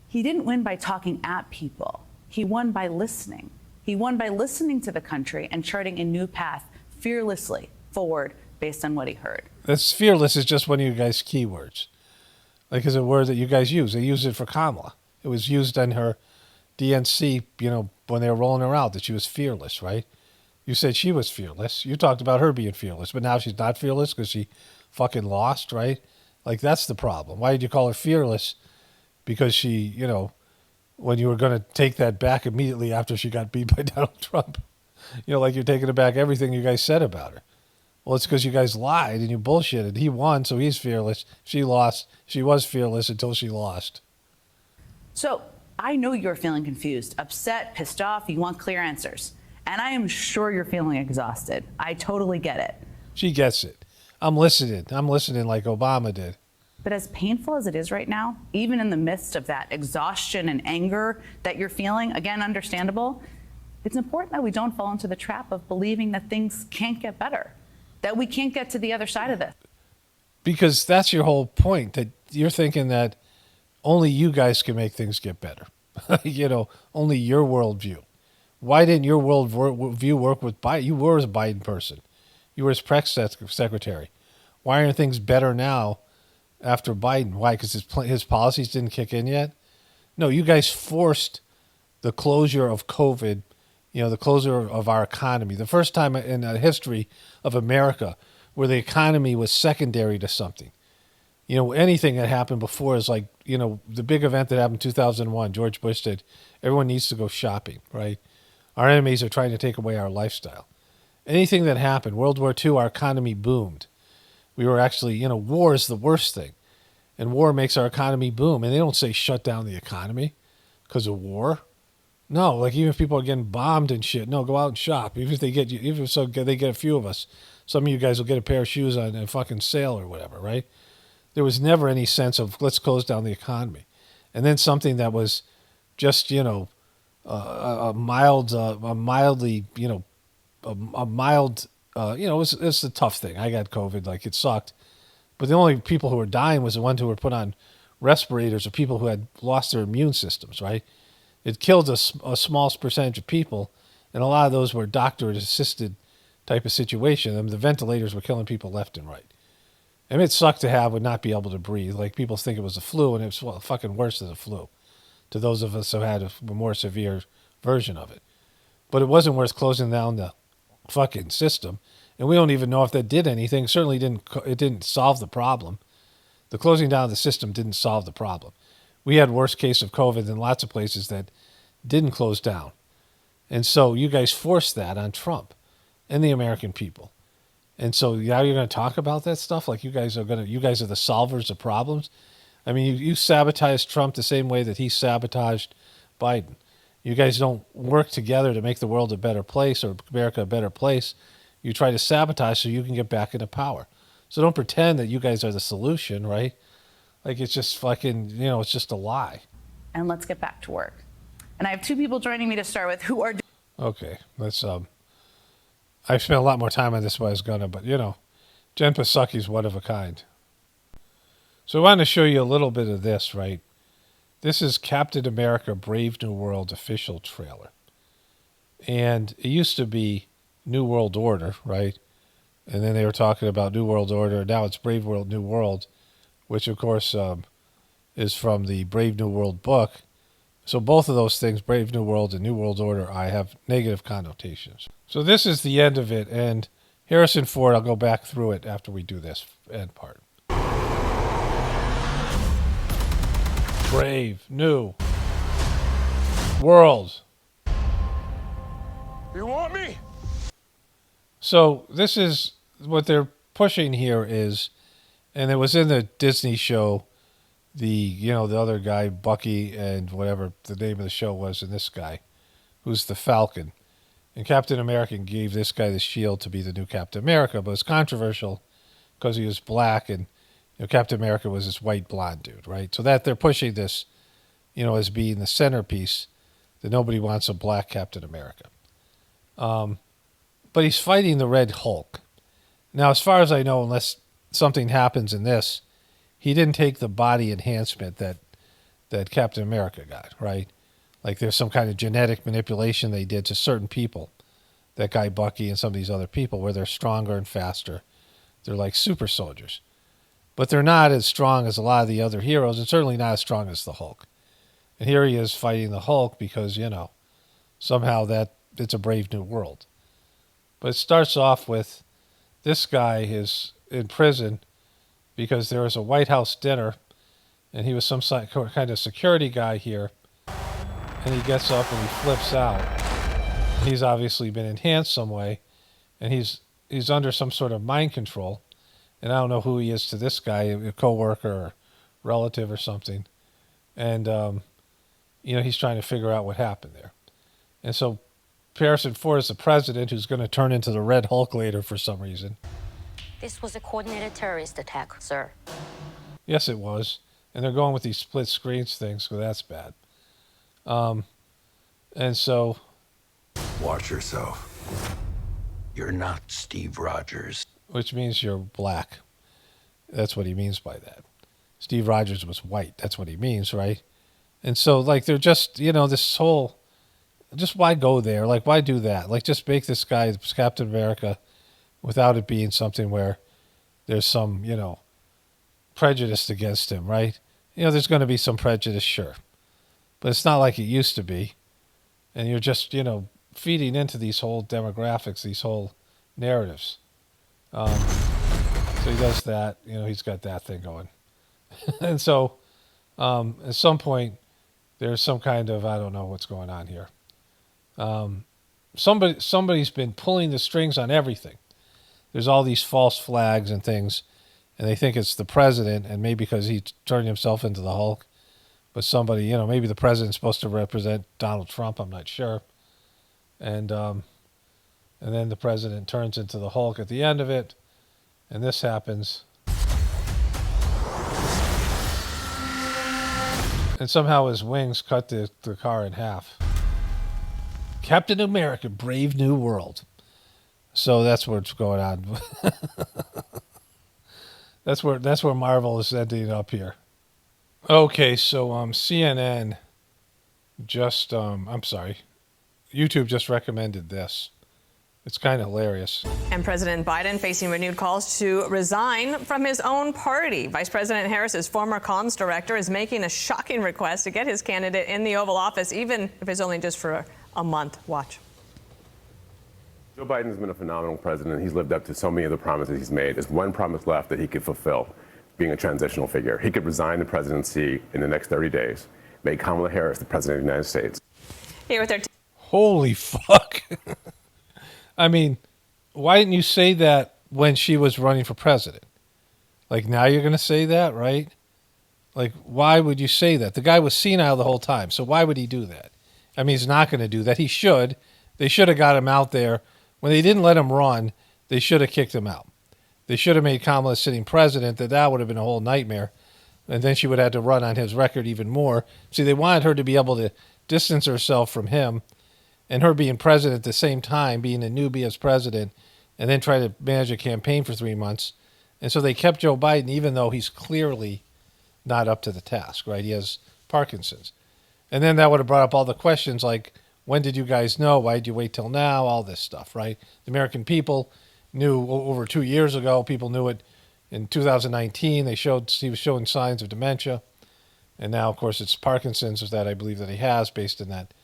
He didn't win by talking at people. He won by listening. He won by listening to the country and charting a new path fearlessly forward based on what he heard. That's fearless is just one of you guys' keywords. Like, it's a word that you guys use. They used it for Kamala. It was used in her DNC, when they were rolling her out, that she was fearless, right? You said she was fearless. You talked about her being fearless, but now she's not fearless because she fucking lost, right? Like, that's the problem. Why did you call her fearless? Because she, when you were going to take that back immediately after she got beat by Donald Trump, like you're taking back everything you guys said about her. Well, it's because you guys lied and you bullshitted. He won, so he's fearless. She lost. She was fearless until she lost. So I know you're feeling confused, upset, pissed off. You want clear answers. And I am sure you're feeling exhausted. I totally get it. She gets it. I'm listening. I'm listening like Obama did. But as painful as it is right now, even in the midst of that exhaustion and anger that you're feeling, again, understandable, it's important that we don't fall into the trap of believing that things can't get better, that we can't get to the other side of this. Because that's your whole point, that you're thinking that only you guys can make things get better. Only your worldview. Why didn't your worldview work with Biden? You were a Biden person. You were his press secretary. Why aren't things better now after Biden? Why? Because his policies didn't kick in yet? No, you guys forced the closure of COVID, the closure of our economy. The first time in the history of America where the economy was secondary to something. Anything that happened before is like, the big event that happened in 2001, George Bush did. Everyone needs to go shopping, right? Our enemies are trying to take away our lifestyle. Anything that happened, World War II, our economy boomed. We were actually, war is the worst thing. And war makes our economy boom. And they don't say shut down the economy because of war. No, like even if people are getting bombed and shit, no, go out and shop. Even if they get a few of us. Some of you guys will get a pair of shoes on a fucking sale or whatever, right? There was never any sense of let's close down the economy. And then something that was just, a mild, it's a tough thing. I got COVID, like it sucked. But the only people who were dying was the ones who were put on respirators or people who had lost their immune systems, right? It killed a small percentage of people, and a lot of those were doctor-assisted type of situation. I mean, the ventilators were killing people left and right. I mean, it sucked to would not be able to breathe. Like people think it was the flu, and it was fucking worse than the flu to those of us who had a more severe version of it. But it wasn't worth closing down the fucking system. And we don't even know if that did anything. It certainly didn't solve the problem. The closing down of the system didn't solve the problem. We had worse case of COVID than lots of places that didn't close down. And so you guys forced that on Trump and the American people. And so now you're going to talk about that stuff like you guys are the solvers of problems. I mean, you sabotaged Trump the same way that he sabotaged Biden. You guys don't work together to make the world a better place or America a better place. You try to sabotage so you can get back into power. So don't pretend that you guys are the solution, right? Like it's just fucking, it's just a lie. And let's get back to work. And I have two people joining me to start with who are... Okay, let's... I've spent a lot more time on this than I was gonna, but Jen Psaki is one of a kind. So I wanted to show you a little bit of this, right? This is Captain America Brave New World official trailer. And it used to be New World Order, right? And then they were talking about New World Order. Now it's Brave World New World, which, of course, is from the Brave New World book. So both of those things, Brave New World and New World Order, I have negative connotations. So this is the end of it. And Harrison Ford, I'll go back through it after we do this end part. Brave New World. You want me? So this is what they're pushing here is, and it was in the Disney show, the other guy, Bucky, and whatever the name of the show was, and this guy, who's the Falcon. And Captain America gave this guy the shield to be the new Captain America, but it's controversial because he was black, and Captain America was this white blonde dude, right? So that they're pushing this, as being the centerpiece, that nobody wants a black Captain America. But he's fighting the Red Hulk. Now, as far as I know, unless something happens in this, he didn't take the body enhancement that Captain America got, right? Like there's some kind of genetic manipulation they did to certain people, that guy Bucky and some of these other people, where they're stronger and faster. They're like super soldiers. But they're not as strong as a lot of the other heroes, and certainly not as strong as the Hulk. And here he is fighting the Hulk because, somehow that it's a brave new world. But it starts off with this guy is in prison because there was a White House dinner, and he was some kind of security guy here, and he gets up and he flips out. He's obviously been enhanced some way, and he's under some sort of mind control. And I don't know who he is to this guy, a coworker or relative or something. And, he's trying to figure out what happened there. And so Harrison Ford is the president who's going to turn into the Red Hulk later for some reason. This was a coordinated terrorist attack, sir. Yes, it was. And they're going with these split screens things, so that's bad. And so... Watch yourself. You're not Steve Rogers. Which means you're black. That's what he means by that. Steve Rogers was white. That's what he means, right? And so, they're just, this whole... Just why go there? Why do that? Just make this guy Captain America without it being something where there's some, prejudice against him, right? There's going to be some prejudice, sure. But it's not like it used to be. And you're just, feeding into these whole demographics, these whole narratives. So he does that. He's got that thing going. And so at some point, there's some kind of, I don't know what's going on here. Somebody's been pulling the strings on everything. There's all these false flags and things, and they think it's the president, and maybe because he turned himself into the Hulk, but somebody, maybe the president's supposed to represent Donald Trump, I'm not sure. And then the president turns into the Hulk at the end of it, and this happens. And somehow his wings cut the car in half. Captain America, Brave New World. So that's what's going on. That's where Marvel is ending up here. Okay, so CNN just YouTube just recommended this. It's kind of hilarious. And President Biden facing renewed calls to resign from his own party. Vice President Harris's former comms director is making a shocking request to get his candidate in the Oval Office, even if it's only just for a month. Watch. Joe Biden has been a phenomenal president. He's lived up to so many of the promises he's made. There's one promise left that he could fulfill, being a transitional figure. He could resign the presidency in the next 30 days, make Kamala Harris the president of the United States. Here with their Holy fuck. I mean, why didn't you say that when she was running for president? Now you're going to say that, right? Why would you say that? The guy was senile the whole time, so why would he do that? I mean, he's not going to do that. He should. They should have got him out there. When they didn't let him run, they should have kicked him out. They should have made Kamala sitting president. That would have been a whole nightmare. And then she would have had to run on his record even more. See, they wanted her to be able to distance herself from him, and her being president at the same time, being a newbie as president, and then try to manage a campaign for 3 months. And so they kept Joe Biden, even though he's clearly not up to the task, right? He has Parkinson's. And then that would have brought up all the questions like, when did you guys know? Why did you wait till now? All this stuff, right? The American people knew over 2 years ago. People knew it in 2019. He was showing signs of dementia. And now, of course, it's Parkinson's that I believe that he has based on that,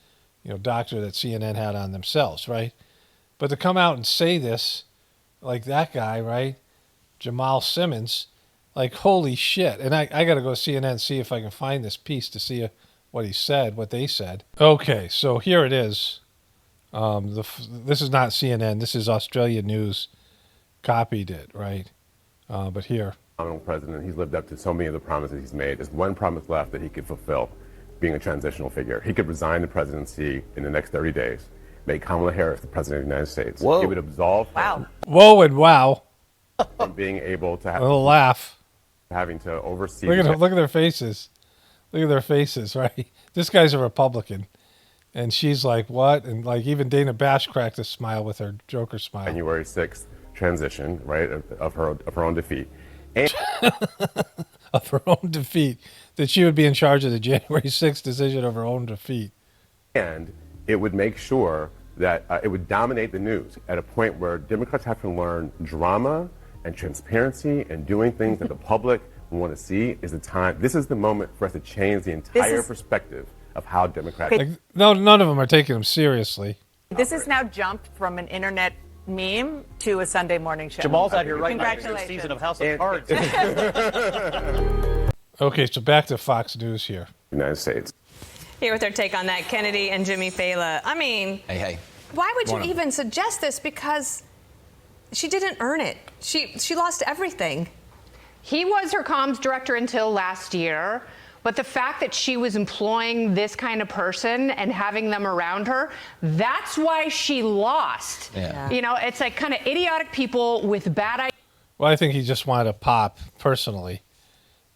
doctor that CNN had on themselves, right? But to come out and say this, like that guy, right? Jamal Simmons, like, holy shit. And I got to go to CNN and see if I can find this piece to see what he said, what they said. Okay, so here it is. This is not CNN. This is Australian News. Copied it, right? But here. Phenomenal president. He's lived up to so many of the promises he's made. There's one promise left that he could fulfill, being a transitional figure. He could resign the presidency in the next 30 days, make Kamala Harris the president of the United States. Whoa. It would absolve him Whoa and wow. from being able to A little laugh. having to oversee. Look at their faces. Look at their faces, right? This guy's a Republican. And she's like, what? And like even Dana Bash cracked a smile with her Joker smile. January 6th transition, right, of her own defeat. And Of her own defeat. That she would be in charge of the January 6th decision of her own defeat. And it would make sure that it would dominate the news at a point where Democrats have to learn drama and transparency and doing things that the public want to see is the time. This is the moment for us to change the entire perspective of how Democrats. Like, no, none of them are taking him seriously. This has now jumped from an internet meme to a Sunday morning show. Jamal's out here right now. Congratulations. Season of House of Cards. Okay, so back to Fox News here. United States. Here with their take on that, Kennedy and Jimmy Fallon. I mean, Hey. why would you even suggest this? Because she didn't earn it. She lost everything. He was her comms director until last year, but the fact that she was employing this kind of person and having them around her, that's why she lost. Yeah. It's like kind of idiotic people with bad ideas. Well, I think he just wanted to pop personally.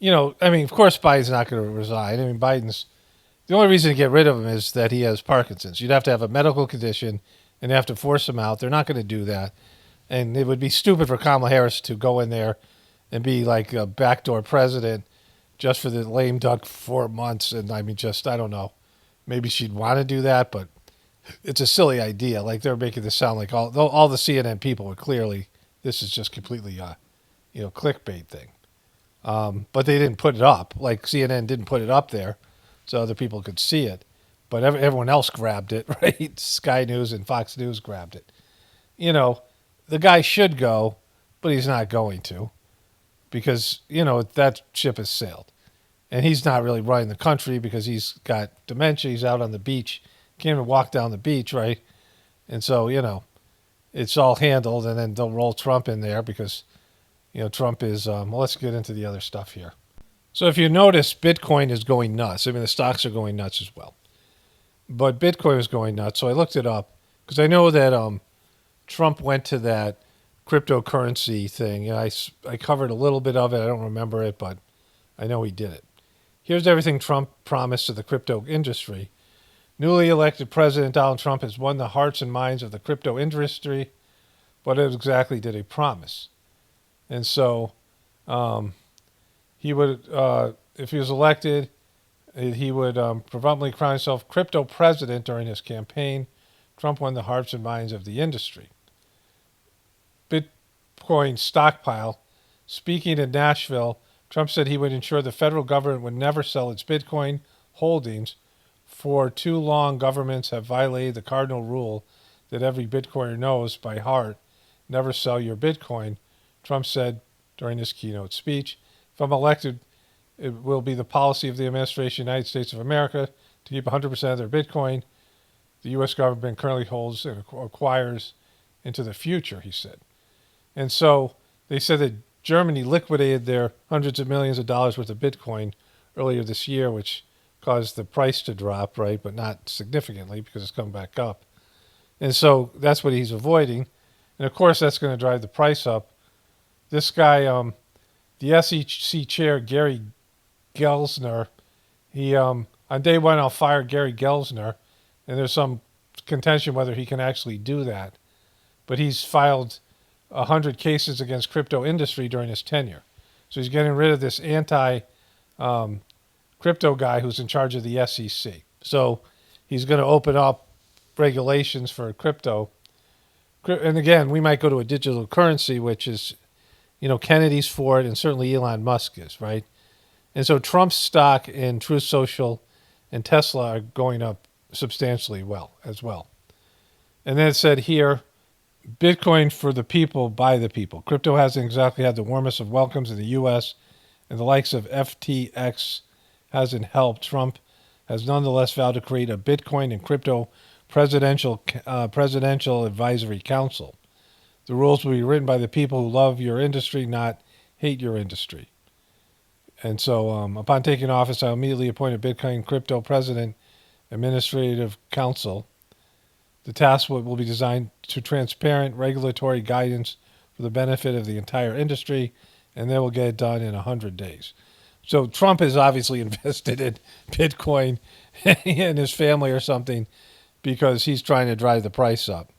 Of course Biden's not going to resign. The only reason to get rid of him is that he has Parkinson's. You'd have to have a medical condition and have to force him out. They're not going to do that. And it would be stupid for Kamala Harris to go in there and be like a backdoor president just for the lame duck 4 months. And I don't know. Maybe she'd want to do that, but it's a silly idea. Like they're making this sound like all the CNN people were clearly, this is just completely, clickbait thing. But they didn't put it up. Like CNN didn't put it up there so other people could see it. But everyone else grabbed it, right? Sky News and Fox News grabbed it. The guy should go, but he's not going to because, that ship has sailed. And he's not really running the country because he's got dementia. He's out on the beach. Can't even walk down the beach, right? And so, it's all handled. And then they'll roll Trump in there because, Trump is, let's get into the other stuff here. So if you notice, Bitcoin is going nuts. The stocks are going nuts as well. But Bitcoin is going nuts. So I looked it up because I know that Trump went to that cryptocurrency thing. And I covered a little bit of it. I don't remember it, but I know he did it. Here's everything Trump promised to the crypto industry. Newly elected President Donald Trump has won the hearts and minds of the crypto industry. What exactly did he promise? And so he would, if he was elected, he would prominently crown himself crypto president during his campaign. Trump won the hearts and minds of the industry. Bitcoin stockpile. Speaking in Nashville, Trump said he would ensure the federal government would never sell its Bitcoin holdings. For too long, governments have violated the cardinal rule that every Bitcoiner knows by heart, never sell your Bitcoin, Trump said during his keynote speech. If I'm elected, it will be the policy of the administration of the United States of America to keep 100% of their Bitcoin the U.S. government currently holds and acquires into the future, he said. And so they said that Germany liquidated their hundreds of millions of dollars worth of Bitcoin earlier this year, which caused the price to drop, right? But not significantly because it's come back up. And so that's what he's avoiding. And of course, that's going to drive the price up. This guy, the SEC chair, Gary Gelsner, he, on day one, I'll fire Gary Gelsner. And there's some contention whether he can actually do that. But he's filed 100 cases against crypto industry during his tenure. So he's getting rid of this crypto guy who's in charge of the SEC. So he's going to open up regulations for crypto. And again, we might go to a digital currency, which is, Kennedy's for it, and certainly Elon Musk is, right? And so Trump's stock in Truth Social and Tesla are going up substantially as well. And then it said here, Bitcoin for the people, by the people. Crypto hasn't exactly had the warmest of welcomes in the U.S., and the likes of FTX hasn't helped. Trump has nonetheless vowed to create a Bitcoin and crypto presidential advisory council. The rules will be written by the people who love your industry, not hate your industry. And so upon taking office, I immediately appointed Bitcoin Crypto President Administrative Council. The task will be designed to transparent regulatory guidance for the benefit of the entire industry, and they will get it done in 100 days. So Trump is obviously invested in Bitcoin and his family or something because he's trying to drive the price up.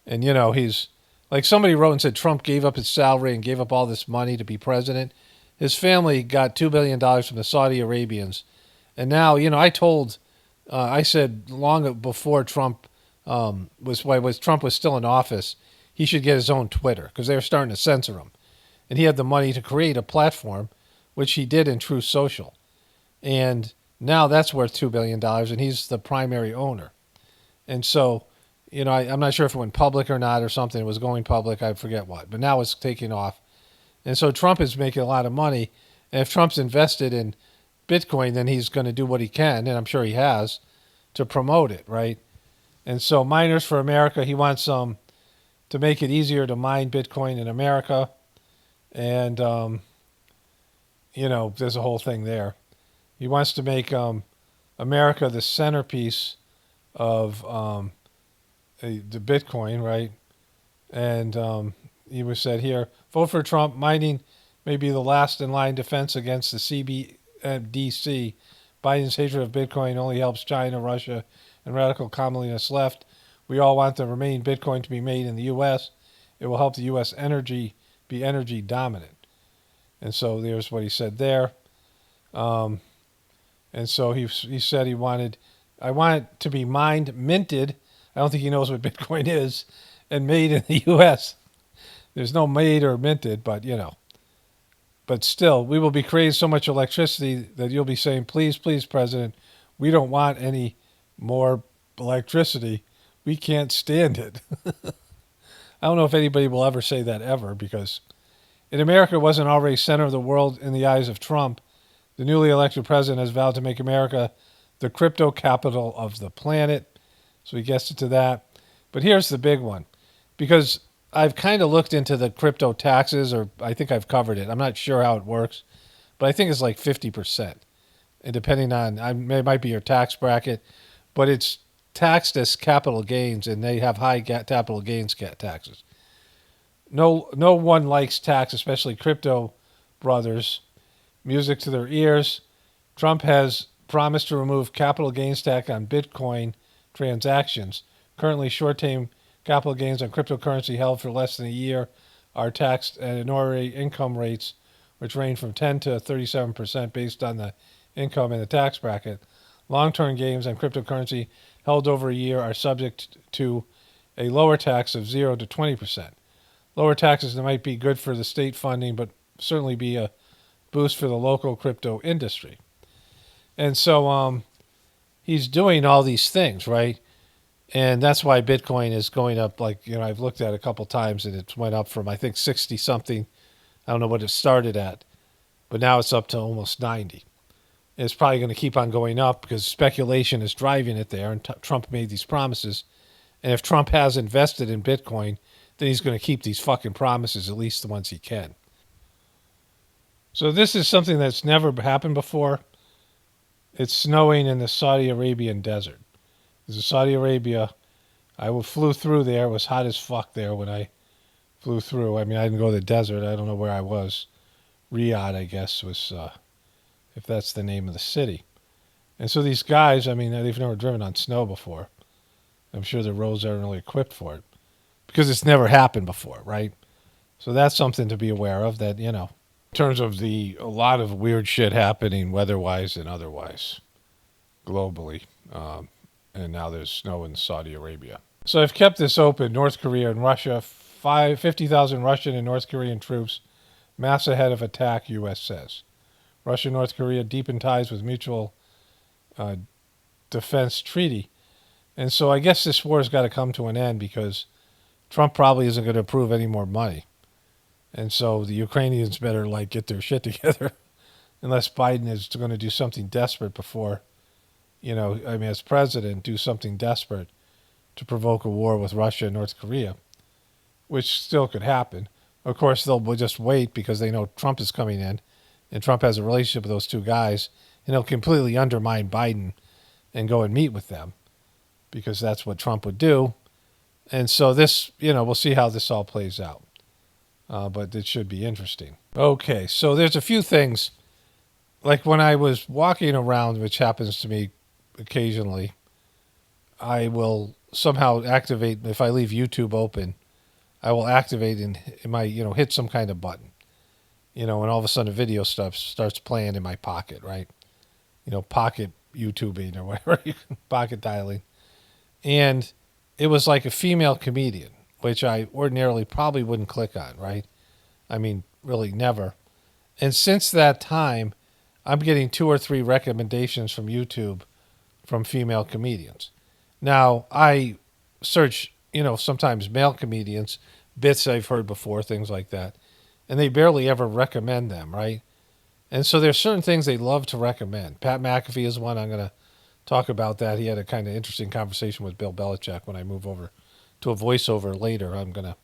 And, he's like somebody wrote and said Trump gave up his salary and gave up all this money to be president. His family got $2 billion from the Saudi Arabians. And now, I said long before Trump Trump was still in office, he should get his own Twitter because they were starting to censor him. And he had the money to create a platform, which he did in Truth Social. And now that's worth $2 billion, and he's the primary owner. And so, I'm not sure if it went public or not or something. It was going public. I forget what. But now it's taking off. And so Trump is making a lot of money. And if Trump's invested in Bitcoin, then he's going to do what he can, and I'm sure he has, to promote it, right? And so Miners for America, he wants to make it easier to mine Bitcoin in America. And, there's a whole thing there. He wants to make America the centerpiece of the Bitcoin, right? And he was said here, vote for Trump. Mining may be the last in line defense against the CBDC. Biden's hatred of Bitcoin only helps China, Russia, and radical communists left. We all want the remaining Bitcoin to be made in the U.S. It will help the U.S. be energy dominant. And so there's what he said there. And so he said I want it to be mined, minted. I don't think he knows what Bitcoin is, and made in the U.S. There's no made or minted, but But still, we will be creating so much electricity that you'll be saying, please, please, President, we don't want any more electricity. We can't stand it. I don't know if anybody will ever say that ever, because in America wasn't already center of the world in the eyes of Trump. The newly elected president has vowed to make America the crypto capital of the planet. So he gets into that. But here's the big one, because I've kind of looked into the crypto taxes, or I think I've covered it. I'm not sure how it works, but I think it's like 50%. And depending on, it might be your tax bracket, but it's taxed as capital gains, and they have high capital gains taxes. No one likes tax, especially crypto brothers. Music to their ears. Trump has promised to remove capital gains tax on Bitcoin transactions. Currently, short-term capital gains on cryptocurrency held for less than a year are taxed at ordinary income rates, which range from 10 to 37% based on the income in the tax bracket. Long-term gains on cryptocurrency held over a year are subject to a lower tax of 0 to 20%. Lower taxes might be good for the state funding, but certainly be a boost for the local crypto industry. And so he's doing all these things, right? And that's why Bitcoin is going up. Like, I've looked at it a couple times, and it went up from, I think, 60 something. I don't know what it started at, but now it's up to almost 90. It's probably going to keep on going up because speculation is driving it there, and Trump made these promises. And if Trump has invested in Bitcoin, then he's going to keep these fucking promises, at least the ones he can. So this is something that's never happened before. It's snowing in the Saudi Arabian desert. There's Saudi Arabia. I flew through there. It was hot as fuck there when I flew through. I mean, I didn't go to the desert. I don't know where I was. Riyadh, I guess, was, if that's the name of the city. And so these guys, I mean, they've never driven on snow before. I'm sure the roads aren't really equipped for it because it's never happened before, right? So that's something to be aware of, that, terms of a lot of weird shit happening weather-wise and otherwise globally. And now there's snow in Saudi Arabia. So I've kept this open. North Korea and Russia, 50,000 Russian and North Korean troops mass ahead of attack, U.S. says. Russia and North Korea deepen ties with mutual defense treaty. And so I guess this war's got to come to an end because Trump probably isn't going to approve any more money. And so the Ukrainians better get their shit together unless Biden is going to do something desperate before, as president, do something desperate to provoke a war with Russia and North Korea, which still could happen. Of course, they'll just wait because they know Trump is coming in, and Trump has a relationship with those two guys, and he'll completely undermine Biden and go and meet with them because that's what Trump would do. And so this, we'll see how this all plays out. But it should be interesting. Okay, so there's a few things. Like when I was walking around, which happens to me occasionally, I will somehow activate, if I leave YouTube open, I will activate and hit some kind of button. And all of a sudden a video stuff starts playing in my pocket, right? Pocket YouTubing or whatever, pocket dialing. And it was like a female comedian, which I ordinarily probably wouldn't click on, right? I mean, really never. And since that time, I'm getting 2 or 3 recommendations from YouTube from female comedians. Now, I search, sometimes male comedians, bits I've heard before, things like that, and they barely ever recommend them, right? And so there's certain things they love to recommend. Pat McAfee is one. I'm going to talk about that. He had a kind of interesting conversation with Bill Belichick. When I move over to a voiceover later, I'm going to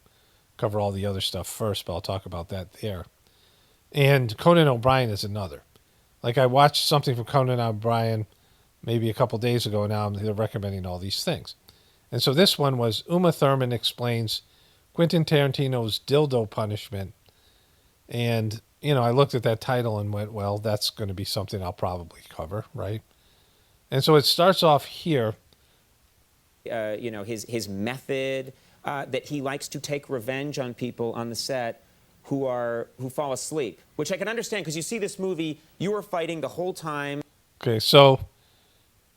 cover all the other stuff first, but I'll talk about that there. And Conan O'Brien is another. Like I watched something from Conan O'Brien maybe a couple days ago. Now they're recommending all these things. And so this one was Uma Thurman explains Quentin Tarantino's dildo punishment. And, I looked at that title and went, well, that's going to be something I'll probably cover, right? And so it starts off here. His method, that he likes to take revenge on people on the set who fall asleep, which I can understand because you see this movie, you were fighting the whole time. Okay, so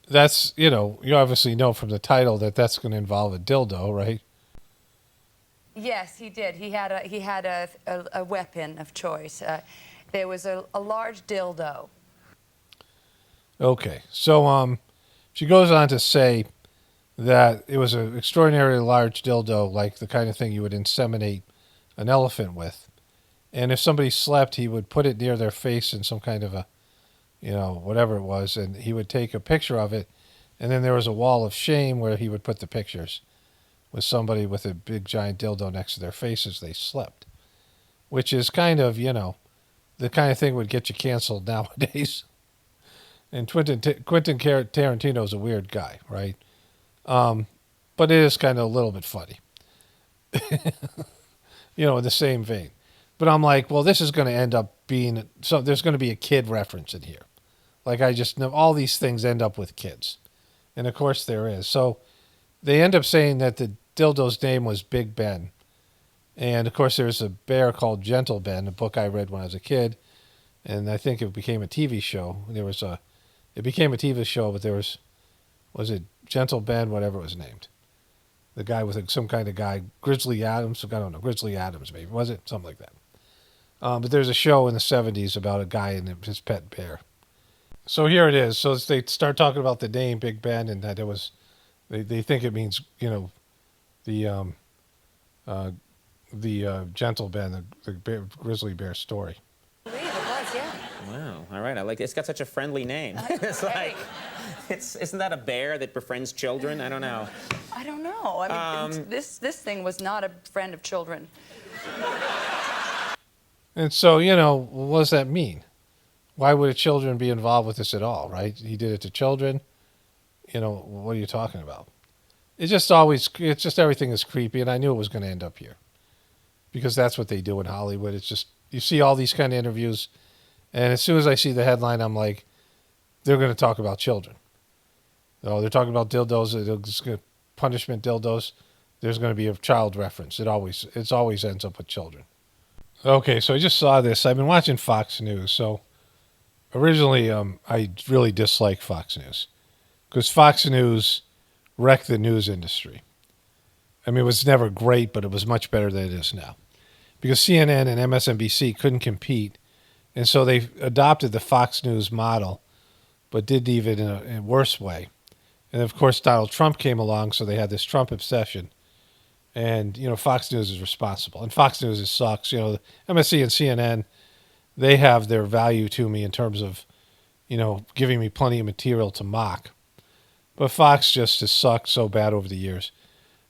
that's, you obviously know from the title that that's going to involve a dildo, right? Yes, he did. He had a weapon of choice. There was a large dildo. Okay, so she goes on to say that it was an extraordinarily large dildo, like the kind of thing you would inseminate an elephant with. And if somebody slept, he would put it near their face in some kind of a, whatever it was, and he would take a picture of it. And then there was a wall of shame where he would put the pictures with somebody with a big giant dildo next to their face as they slept, which is kind of, the kind of thing would get you canceled nowadays. And Quentin Tarantino's a weird guy, right? But it is kind of a little bit funny, in the same vein. But I'm like, well, this is going to end up being, so there's going to be a kid reference in here. Like I just know all these things end up with kids. And of course there is. So they end up saying that the dildo's name was Big Ben. And of course there's a bear called Gentle Ben, a book I read when I was a kid. And I think it became a TV show. It became a TV show, but was it Gentle Ben, whatever it was named? The guy with some kind of guy, Grizzly Adams, I don't know, Grizzly Adams maybe, was it? Something like that. But there's a show in the 70s about a guy and his pet bear. So here it is. So they start talking about the name Big Ben and that it was, they think it means, the Gentle Ben, the grizzly bear story. Wow, all right, I like it. It's got such a friendly name. It's like, isn't that a bear that befriends children? I don't know. I don't know. I mean, this thing was not a friend of children. And so, what does that mean? Why would children be involved with this at all, right? He did it to children. What are you talking about? It's just everything is creepy, and I knew it was going to end up here. Because that's what they do in Hollywood. It's just, you see all these kind of interviews, and as soon as I see the headline, I'm like, they're going to talk about children. They're talking about dildos, punishment dildos. There's going to be a child reference. It always ends up with children. Okay, so I just saw this. I've been watching Fox News. So originally, I really disliked Fox News because Fox News wrecked the news industry. I mean, it was never great, but it was much better than it is now because CNN and MSNBC couldn't compete, and so they adopted the Fox News model, but did even in a worse way. And of course, Donald Trump came along, so they had this Trump obsession. And, Fox News is responsible. And Fox News sucks. MSC and CNN, they have their value to me in terms of, giving me plenty of material to mock. But Fox just has sucked so bad over the years.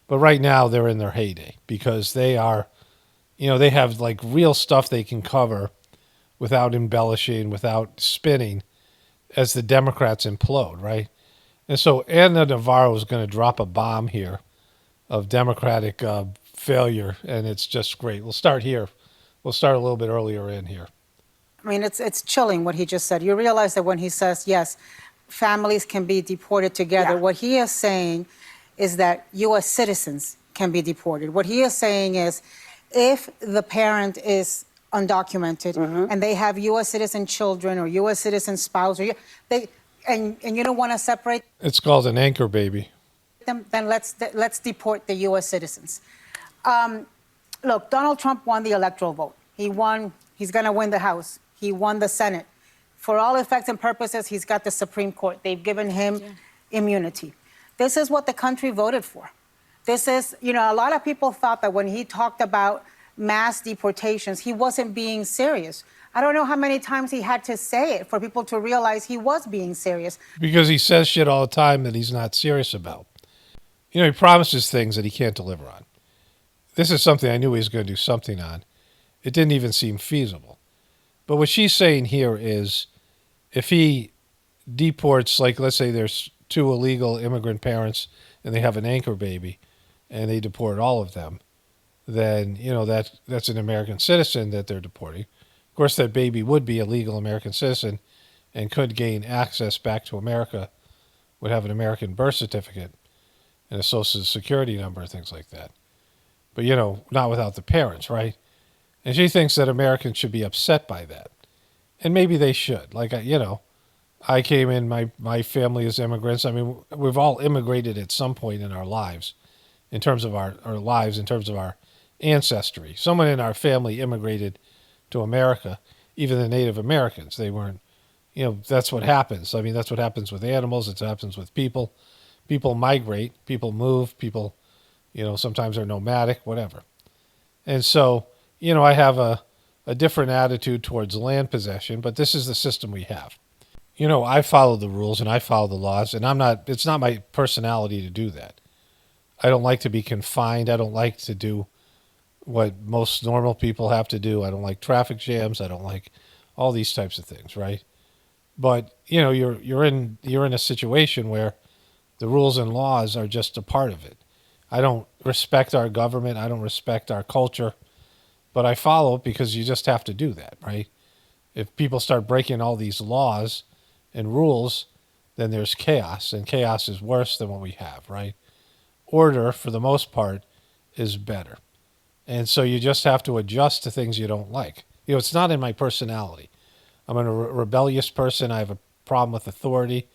But right now, they're in their heyday because they are, they have like real stuff they can cover without embellishing, without spinning as the Democrats implode, right? And so Anna Navarro is going to drop a bomb here of Democratic failure, and it's just great. We'll start here. We'll start a little bit earlier in here. I mean, it's chilling what he just said. You realize that when he says, yes, families can be deported together, what he is saying is that U.S. citizens can be deported. What he is saying is if the parent is undocumented and they have U.S. citizen children or U.S. citizen spouse, or and you don't want to separate It's called an anchor baby. them, then let's deport the U.S. citizens. Look, Donald Trump won the electoral vote. He won. He's going to win the House. He won the Senate. For all effects and purposes, he's got the Supreme Court. They've given him immunity. This is what the country voted for. This is, a lot of people thought that when he talked about mass deportations, he wasn't being serious. I don't know how many times he had to say it for people to realize he was being serious. Because he says shit all the time that he's not serious about. He promises things that he can't deliver on. This is something I knew he was going to do something on. It didn't even seem feasible. But what she's saying here is if he deports, like let's say there's 2 illegal immigrant parents and they have an anchor baby and they deport all of them, then, that's an American citizen that they're deporting. Of course, that baby would be a legal American citizen and could gain access back to America, would have an American birth certificate and a social security number, things like that. But, not without the parents, right? And she thinks that Americans should be upset by that. And maybe they should. Like, I came in, my family is immigrants. I mean, we've all immigrated at some point in our lives, in terms of our lives, in terms of our ancestry. Someone in our family immigrated to America, even the Native Americans. They weren't, that's what happens. I mean, that's what happens with animals. It happens with people. People migrate, people move, people, sometimes are nomadic, whatever. And so, I have a different attitude towards land possession, but this is the system we have. I follow the rules and I follow the laws, and it's not my personality to do that. I don't like to be confined. I don't like to do what most normal people have to do. I don't like traffic jams. I don't like all these types of things, right? But, you're in a situation where the rules and laws are just a part of it. I don't respect our government. I don't respect our culture, but I follow it because you just have to do that, right? If people start breaking all these laws and rules, then there's chaos, and chaos is worse than what we have, right? Order, for the most part, is better. And so you just have to adjust to things you don't like. It's not in my personality. I'm a rebellious person. I have a problem with authority.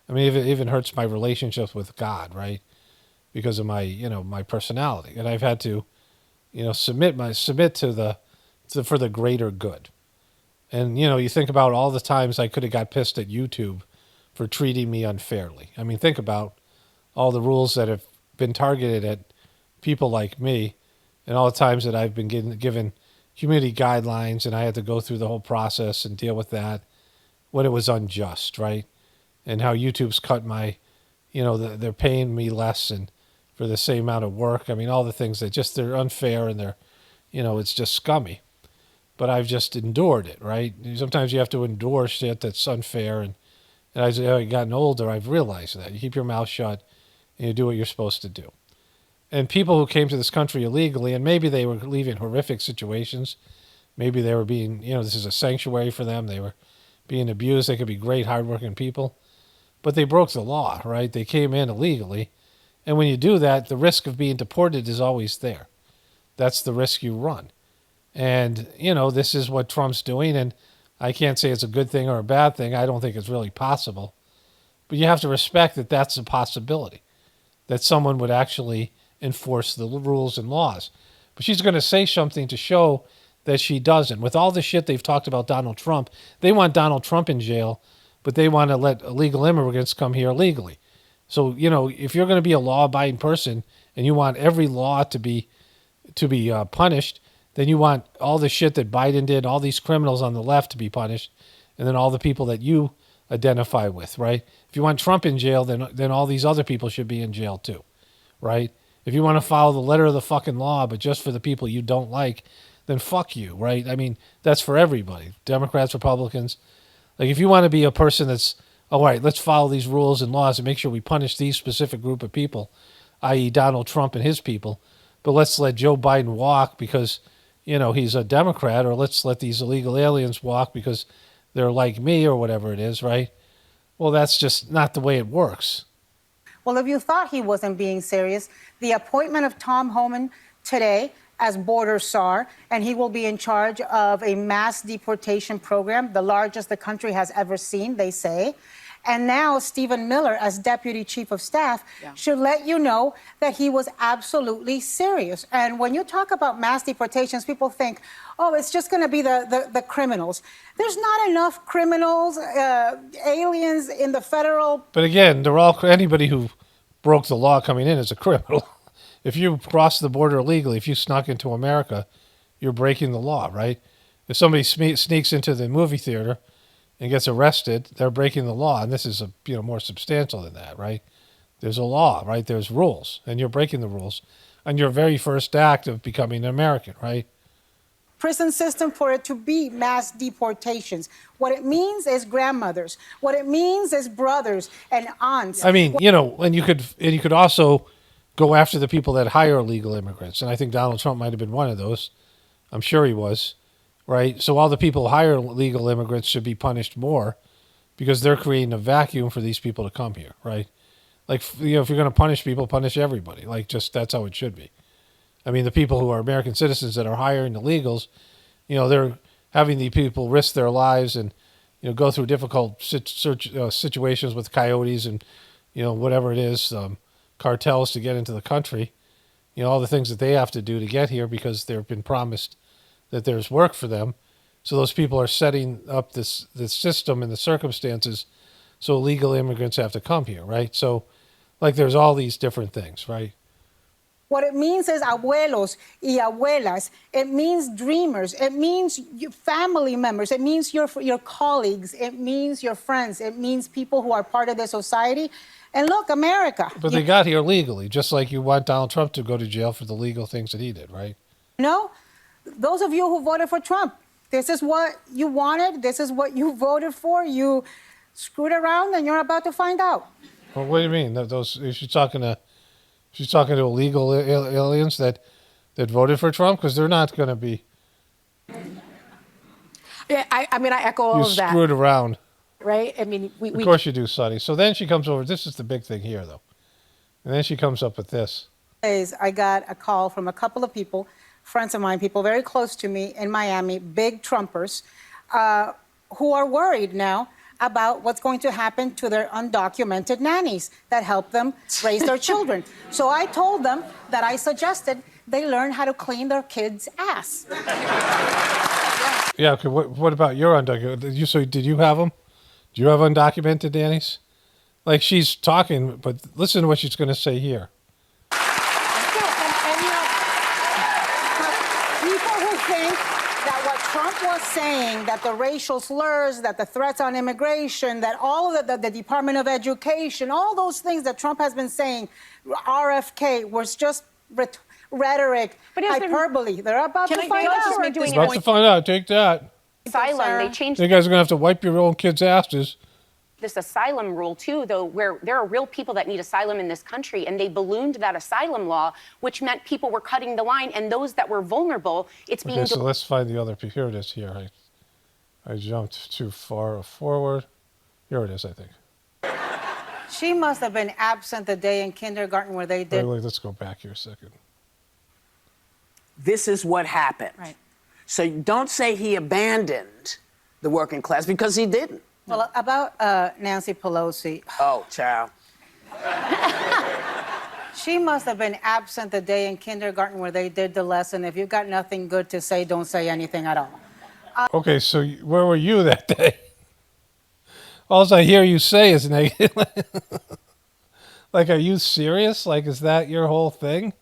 I mean, it even hurts my relationships with God, right? Because of my, my personality. And I've had to, submit for the greater good. And, you think about all the times I could have got pissed at YouTube for treating me unfairly. I mean, think about all the rules that have been targeted at people like me and all the times that I've been given community guidelines and I had to go through the whole process and deal with that when it was unjust, right? And how YouTube's cut my, they're paying me less and for the same amount of work. I mean, all the things that they're unfair and they're, it's just scummy. But I've just endured it, right? Sometimes you have to endure shit that's unfair. And as I've gotten older, I've realized that. You keep your mouth shut and you do what you're supposed to do. And people who came to this country illegally, and maybe they were leaving horrific situations. Maybe they were being, this is a sanctuary for them. They were being abused. They could be great, hardworking people. But they broke the law, right? They came in illegally. And when you do that, the risk of being deported is always there. That's the risk you run. And, this is what Trump's doing. And I can't say it's a good thing or a bad thing. I don't think it's really possible. But you have to respect that that's a possibility, that someone would actually enforce the rules and laws. But she's going to say something to show that she doesn't. With all the shit they've talked about Donald Trump, they want Donald Trump in jail, but they want to let illegal immigrants come here legally. So, if you're going to be a law-abiding person and you want every law to be punished, then you want all the shit that Biden did, all these criminals on the left to be punished, and then all the people that you identify with, right? If you want Trump in jail, then all these other people should be in jail too, right? If you want to follow the letter of the fucking law, but just for the people you don't like, then fuck you, right? I mean, that's for everybody, Democrats, Republicans. Like, if you want to be a person that's, all right, let's follow these rules and laws and make sure we punish these specific group of people, i.e. Donald Trump and his people, but let's let Joe Biden walk because, he's a Democrat, or let's let these illegal aliens walk because they're like me or whatever it is, right? Well, that's just not the way it works. Well, if you thought he wasn't being serious, the appointment of Tom Homan today as border czar, and he will be in charge of a mass deportation program, the largest the country has ever seen, they say. And now Stephen Miller, as deputy chief of staff, should let you know that he was absolutely serious. And when you talk about mass deportations, people think, oh, it's just going to be the criminals. There's not enough criminals, aliens in the federal. But again, anybody who broke the law coming in is a criminal. If you cross the border illegally, if you snuck into America, you're breaking the law, right? If somebody sneaks into the movie theater and gets arrested, they're breaking the law. And this is more substantial than that, right? There's a law, right? There's rules, and you're breaking the rules on your very first act of becoming an American, right? Prison system for it to be mass deportations. What it means is grandmothers. What it means is brothers and aunts. I mean, and you could also go after the people that hire illegal immigrants. And I think Donald Trump might have been one of those. I'm sure he was, right? So all the people who hire illegal immigrants should be punished more because they're creating a vacuum for these people to come here, right? Like, if you're going to punish people, punish everybody. Like, just that's how it should be. I mean, the people who are American citizens that are hiring illegals, they're having the people risk their lives and, go through difficult situations with coyotes and, whatever it is, cartels to get into the country, all the things that they have to do to get here because they've been promised that there's work for them. So those people are setting up this system and the circumstances so illegal immigrants have to come here, right? So, like, there's all these different things, right? What it means is abuelos y abuelas. It means dreamers. It means family members. It means your colleagues. It means your friends. It means people who are part of the society. And look, America. But they got here legally, just like you want Donald Trump to go to jail for the legal things that he did, right? Those of you who voted for Trump, this is what you wanted. This is what you voted for. You screwed around, and you're about to find out. Well, what do you mean? She's talking to illegal aliens that voted for Trump? Because they're not going to be. Yeah, I echo all of that. You screwed around. Right? I mean, Of course you do, Sonny. So then she comes over. This is the big thing here, though. And then she comes up with this. I got a call from a couple of people, friends of mine, people very close to me in Miami, big Trumpers, who are worried now about what's going to happen to their undocumented nannies that help them raise their children. So I told them that I suggested they learn how to clean their kids' ass. Yeah, okay. What about your undocumented? So did you have them? Do you have undocumented nannies? Like, she's talking, but listen to what she's going to say here. People who think that what Trump was saying, that the racial slurs, that the threats on immigration, that all of the Department of Education, all those things that Trump has been saying, RFK, was just rhetoric, hyperbole. They're about to find out. About to find out. Take that. Asylum, they changed. You guys are going to have to wipe your own kids' asses. This asylum rule too, though, where there are real people that need asylum in this country, and they ballooned that asylum law, which meant people were cutting the line, and those that were vulnerable, it's being. Okay, so let's find the other. Here it is. Here, I jumped too far forward. Here it is, I think. She must have been absent the day in kindergarten where they did. Wait, let's go back here a second. This is what happened. Right. So don't say he abandoned the working class, because he didn't. Well, about Nancy Pelosi. Oh, child. She must have been absent the day in kindergarten where they did the lesson. If you've got nothing good to say, don't say anything at all. Okay, so where were you that day? All I hear you say is negative. Like, are you serious? Like, is that your whole thing?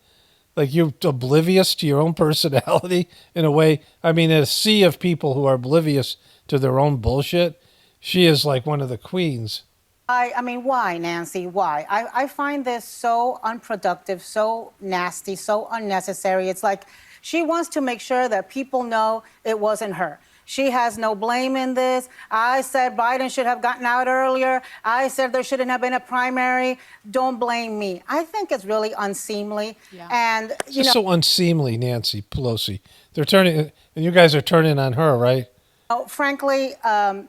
Like, you're oblivious to your own personality in a way? I mean, in a sea of people who are oblivious to their own bullshit, she is like one of the queens. I mean, why, Nancy? Why? I find this so unproductive, so nasty, so unnecessary. It's like she wants to make sure that people know it wasn't her. She has no blame in this. I said Biden should have gotten out earlier. I said there shouldn't have been a primary. Don't blame me. I think it's really unseemly. Yeah. And, It's just so unseemly, Nancy Pelosi. They're turning, and you guys are turning on her, right? Frankly,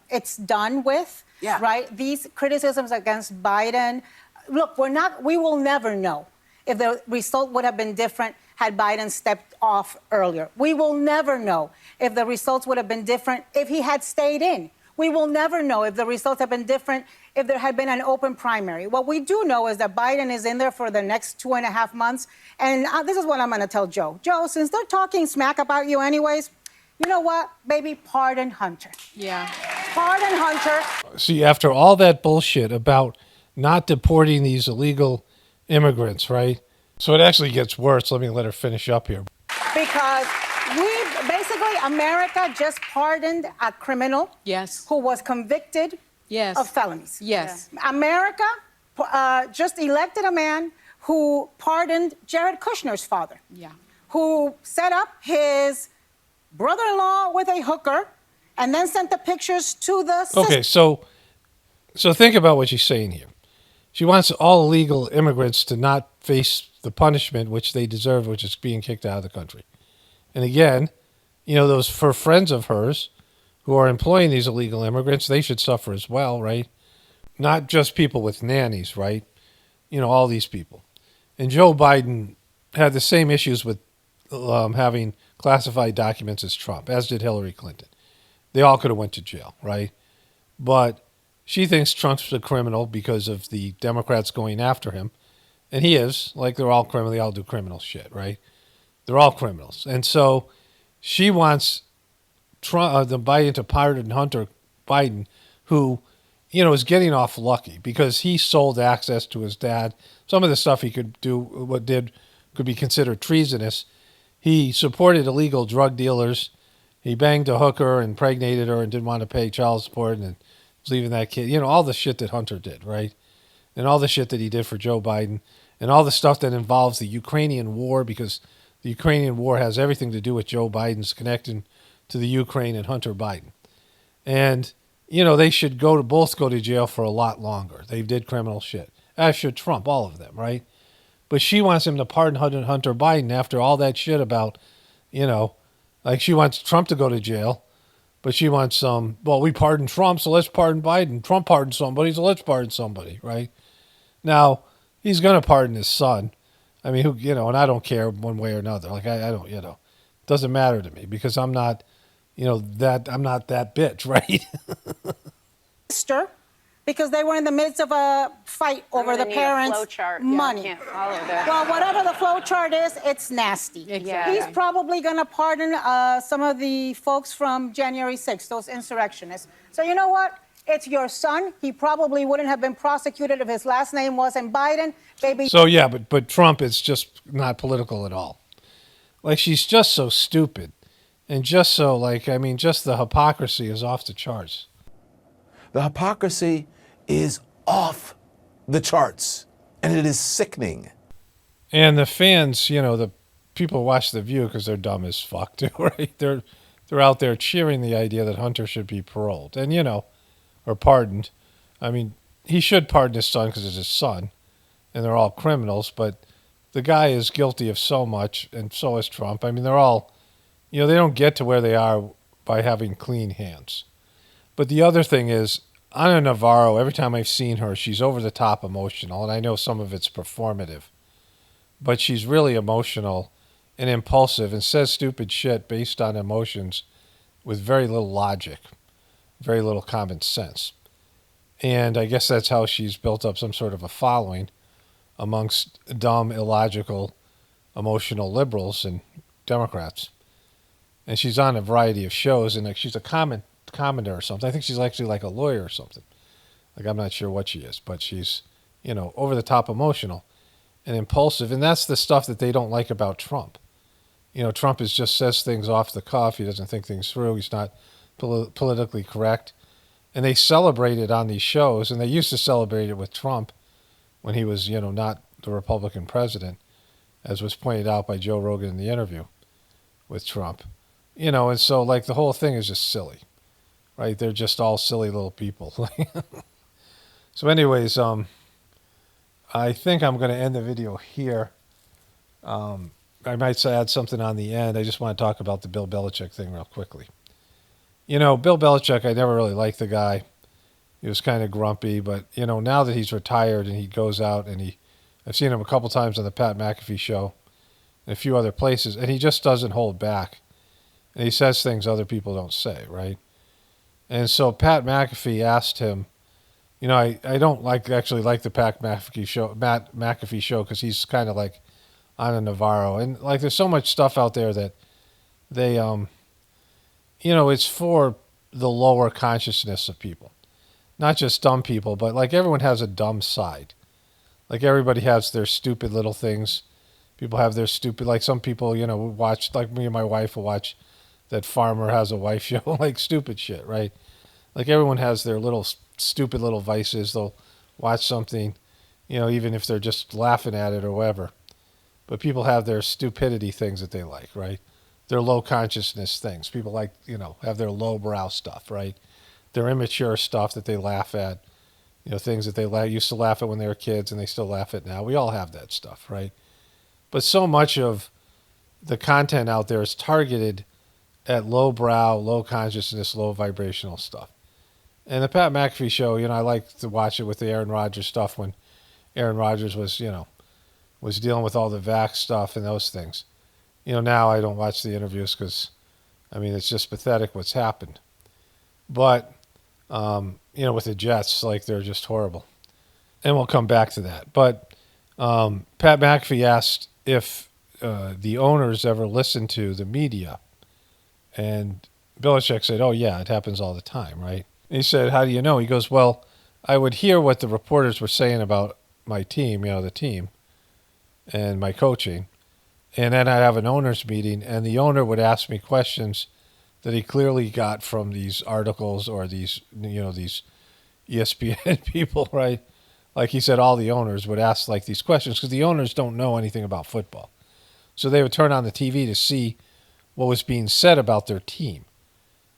it's done with, right? These criticisms against Biden, look, we will never know if the result would have been different had Biden stepped off earlier. We will never know if the results would have been different if he had stayed in. We will never know if the results have been different if there had been an open primary. What we do know is that Biden is in there for the next 2.5 months. And this is what I'm going to tell Joe. Joe, since they're talking smack about you anyways, you know what, baby? Pardon Hunter. Yeah. Pardon Hunter. See, after all that bullshit about not deporting these illegal immigrants, right? So it actually gets worse. Let her finish up here. Because basically, America just pardoned a criminal who was convicted of felonies. Yes. America just elected a man who pardoned Jared Kushner's father. Yeah. Who set up his brother-in-law with a hooker and then sent the pictures to the sister. Okay, so think about what she's saying here. She wants all illegal immigrants to not face the punishment which they deserve, which is being kicked out of the country. And again, those for friends of hers who are employing these illegal immigrants, they should suffer as well, right? Not just people with nannies, right? All these people. And Joe Biden had the same issues with having classified documents as Trump, as did Hillary Clinton. They all could have went to jail, right? But she thinks Trump's a criminal because of the Democrats going after him. And he is. Like, they're all criminal. They all do criminal shit, right? They're all criminals. And so she wants the Biden to pardon Hunter Biden, who, is getting off lucky because he sold access to his dad. Some of the stuff he could do, could be considered treasonous. He supported illegal drug dealers. He banged a hooker, impregnated her, and didn't want to pay child support, and was leaving that kid. All the shit that Hunter did, right? And all the shit that he did for Joe Biden, and all the stuff that involves the Ukrainian war, because the Ukrainian war has everything to do with Joe Biden's connection to the Ukraine and Hunter Biden. And, they should both go to jail for a lot longer. They did criminal shit. As should Trump, all of them, right? But she wants him to pardon Hunter Biden after all that shit about, like she wants Trump to go to jail, but she wants we pardoned Trump, so let's pardon Biden. Trump pardoned somebody, so let's pardon somebody, right? Now, he's going to pardon his son. I mean, and I don't care one way or another. Like, I don't, it doesn't matter to me because I'm not, I'm not that bitch, right? Sister, because they were in the midst of a fight over the parents' money. Yeah, I can't follow that. Well, whatever the flow chart is, it's nasty. Exactly. He's probably going to pardon some of the folks from January 6th, those insurrectionists. So you know what? It's your son. He probably wouldn't have been prosecuted if his last name wasn't Biden. Baby. So, yeah, but Trump is just not political at all. Like, she's just so stupid. And just so, just the hypocrisy is off the charts. The hypocrisy is off the charts, and it is sickening. And the fans, the people watch The View because they're dumb as fuck, too, right? They're out there cheering the idea that Hunter should be paroled and, or pardoned. I mean, he should pardon his son because it's his son, and they're all criminals, but the guy is guilty of so much, and so is Trump. I mean, they're all, they don't get to where they are by having clean hands. But the other thing is, Ana Navarro, every time I've seen her, she's over the top emotional, and I know some of it's performative, but she's really emotional and impulsive and says stupid shit based on emotions with very little logic, very little common sense. And I guess that's how she's built up some sort of a following amongst dumb, illogical, emotional liberals and Democrats. And she's on a variety of shows, and like she's a commenter or something. I think she's actually like a lawyer or something. Like, I'm not sure what she is, but she's, over the top emotional and impulsive. And that's the stuff that they don't like about Trump. Trump just says things off the cuff. He doesn't think things through. He's not politically correct. And they celebrate it on these shows, and they used to celebrate it with Trump when he was, not the Republican president, as was pointed out by Joe Rogan in the interview with Trump. And so, like, the whole thing is just silly, right? They're just all silly little people. So anyways, I think I'm going to end the video here. I might add something on the end. I just want to talk about the Bill Belichick thing real quickly. Bill Belichick, I never really liked the guy. He was kind of grumpy, but, now that he's retired and he goes out and I've seen him a couple times on the Pat McAfee show and a few other places, and he just doesn't hold back. And he says things other people don't say, right? And so Pat McAfee asked him, I don't actually like the Pat McAfee show because he's kind of like on a Navarro. And like there's so much stuff out there that they, it's for the lower consciousness of people. Not just dumb people, but like everyone has a dumb side. Like everybody has their stupid little things. People have their stupid, like some people, watch, like me and my wife will watch that Farmer Has a Wife show, like stupid shit, right? Like everyone has their little stupid little vices. They'll watch something, even if they're just laughing at it or whatever. But people have their stupidity things that they like, right? Their low consciousness things. People like, have their low brow stuff, right? Their immature stuff that they laugh at, things that they used to laugh at when they were kids and they still laugh at now. We all have that stuff, right? But so much of the content out there is targeted at low brow, low consciousness, low vibrational stuff. And the Pat McAfee show, I like to watch it with the Aaron Rodgers stuff when Aaron Rodgers was, was dealing with all the vax stuff and those things. Now I don't watch the interviews because, it's just pathetic what's happened. But, with the Jets, like they're just horrible. And we'll come back to that. But Pat McAfee asked if the owners ever listen to the media. And Belichick said, oh, yeah, it happens all the time, right? And he said, how do you know? He goes, well, I would hear what the reporters were saying about my team, the team, and my coaching. And then I'd have an owners meeting, and the owner would ask me questions that he clearly got from these articles or these, these ESPN people, right? Like he said, all the owners would ask like these questions because the owners don't know anything about football. So they would turn on the TV to see what was being said about their team.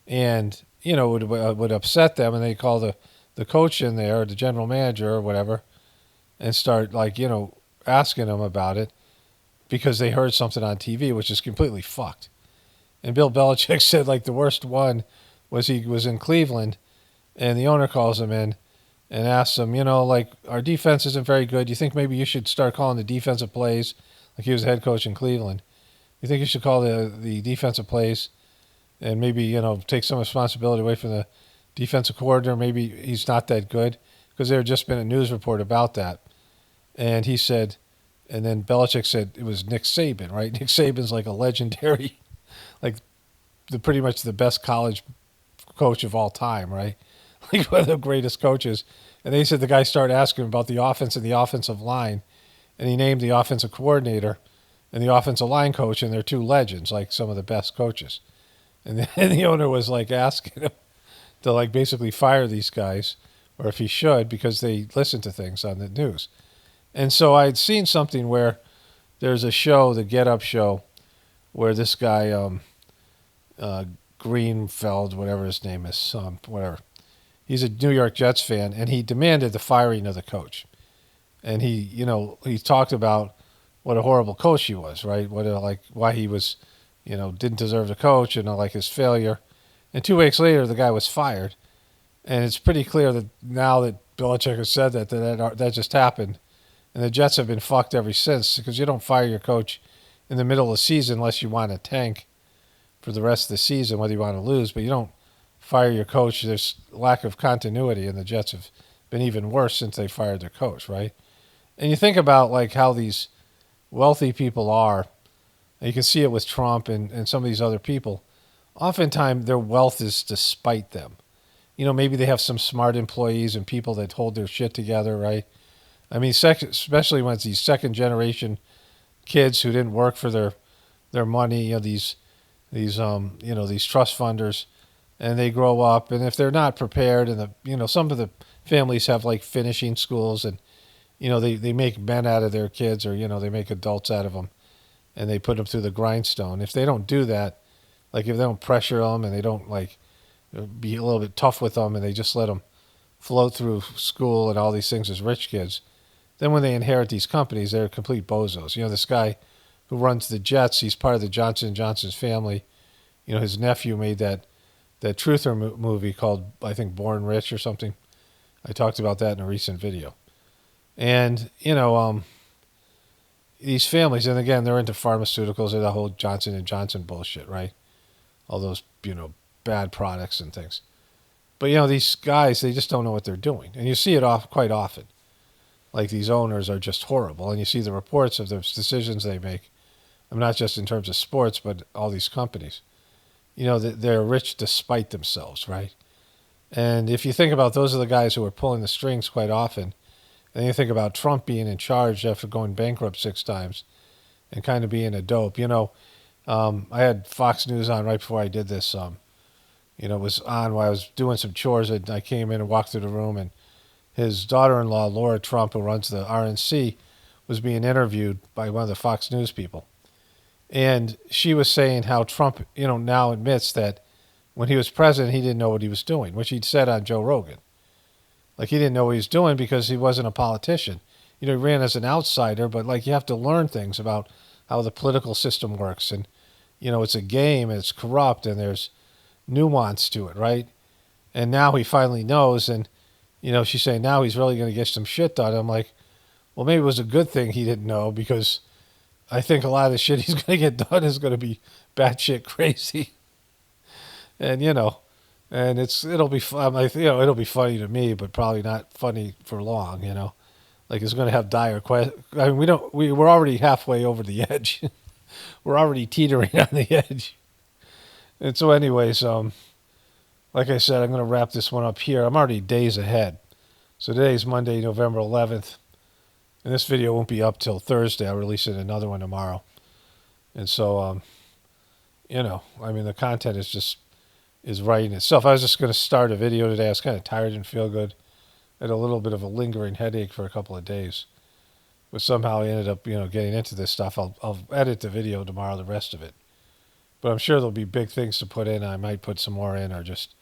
And, it would upset them, and they call the coach in there, or the general manager or whatever, and start like, asking them about it because they heard something on TV, which is completely fucked. And Bill Belichick said like the worst one was he was in Cleveland, and the owner calls him in and asks him, like our defense isn't very good. Do you think maybe you should start calling the defensive plays? Like he was the head coach in Cleveland. You think you should call the defensive plays and maybe, take some responsibility away from the defensive coordinator? Maybe he's not that good, because there had just been a news report about that. And he said, and then Belichick said it was Nick Saban, right? Nick Saban's like a legendary, like pretty much the best college coach of all time, right? Like one of the greatest coaches. And they said the guy started asking him about the offense and the offensive line, and he named the offensive coordinator and the offensive line coach, and they're two legends, like some of the best coaches. And then the owner was like asking him to like basically fire these guys, or if he should, because they listen to things on the news. And so I'd seen something where there's a show, the Get Up show, where this guy, Greenfeld, whatever his name is, whatever. He's a New York Jets fan, and he demanded the firing of the coach. And he talked about what a horrible coach he was, right? Why he was, didn't deserve the coach, and like his failure. And 2 weeks later, the guy was fired. And it's pretty clear that now that Belichick has said that just happened. And the Jets have been fucked ever since, because you don't fire your coach in the middle of the season unless you want to tank for the rest of the season, whether you want to lose. But you don't fire your coach. There's lack of continuity, and the Jets have been even worse since they fired their coach, right? And you think about like how these wealthy people are, and you can see it with Trump and some of these other people. Oftentimes, their wealth is despite them. You know, maybe they have some smart employees and people that hold their shit together, right? I mean, especially when it's these second-generation kids who didn't work for their money, you know, these trust funders, and they grow up, and if they're not prepared, and some of the families have like finishing schools, and they make men out of their kids, or they make adults out of them, and they put them through the grindstone. If they don't do that, like if they don't pressure them and they don't like be a little bit tough with them, and they just let them float through school and all these things as rich kids, then when they inherit these companies, they're complete bozos. This guy who runs the Jets, he's part of the Johnson & Johnson's family. His nephew made that truther movie called, I think, Born Rich or something. I talked about that in a recent video. And, these families, and again, they're into pharmaceuticals, or the whole Johnson & Johnson bullshit, right? All those, bad products and things. But, these guys, they just don't know what they're doing. And you see it quite often. Like these owners are just horrible. And you see the reports of the decisions they make. I mean, not just in terms of sports, but all these companies. They're rich despite themselves, right? And if you think about those are the guys who are pulling the strings quite often, and you think about Trump being in charge after going bankrupt 6 times and kind of being a dope. I had Fox News on right before I did this. It was on while I was doing some chores, and I came in and walked through the room, and his daughter-in-law, Laura Trump, who runs the RNC, was being interviewed by one of the Fox News people. And she was saying how Trump, now admits that when he was president, he didn't know what he was doing, which he'd said on Joe Rogan. Like, he didn't know what he was doing because he wasn't a politician. He ran as an outsider, but, like, you have to learn things about how the political system works. And, it's a game, and it's corrupt, and there's nuance to it, right? And now he finally knows, and, she's saying now he's really going to get some shit done. I'm like, well, maybe it was a good thing he didn't know, because I think a lot of the shit he's going to get done is going to be batshit crazy. And, and it'll be fun. It'll be funny to me, but probably not funny for long, Like, it's going to have dire questions. I mean, we're already halfway over the edge. We're already teetering on the edge. And so anyways, like I said, I'm going to wrap this one up here. I'm already days ahead. So today's Monday, November 11th. And this video won't be up till Thursday. I'll release it another one tomorrow. And so, the content is writing itself. I was just going to start a video today. I was kind of tired and feel good. I had a little bit of a lingering headache for a couple of days. But somehow I ended up, getting into this stuff. I'll edit the video tomorrow, the rest of it. But I'm sure there'll be big things to put in. I might put some more in or just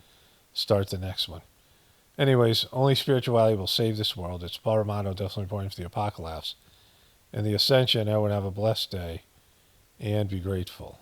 start the next one. Anyways, only spirituality will save this world. It's Paul Romano, definitely pointing to the apocalypse. And the ascension, everyone have a blessed day and be grateful.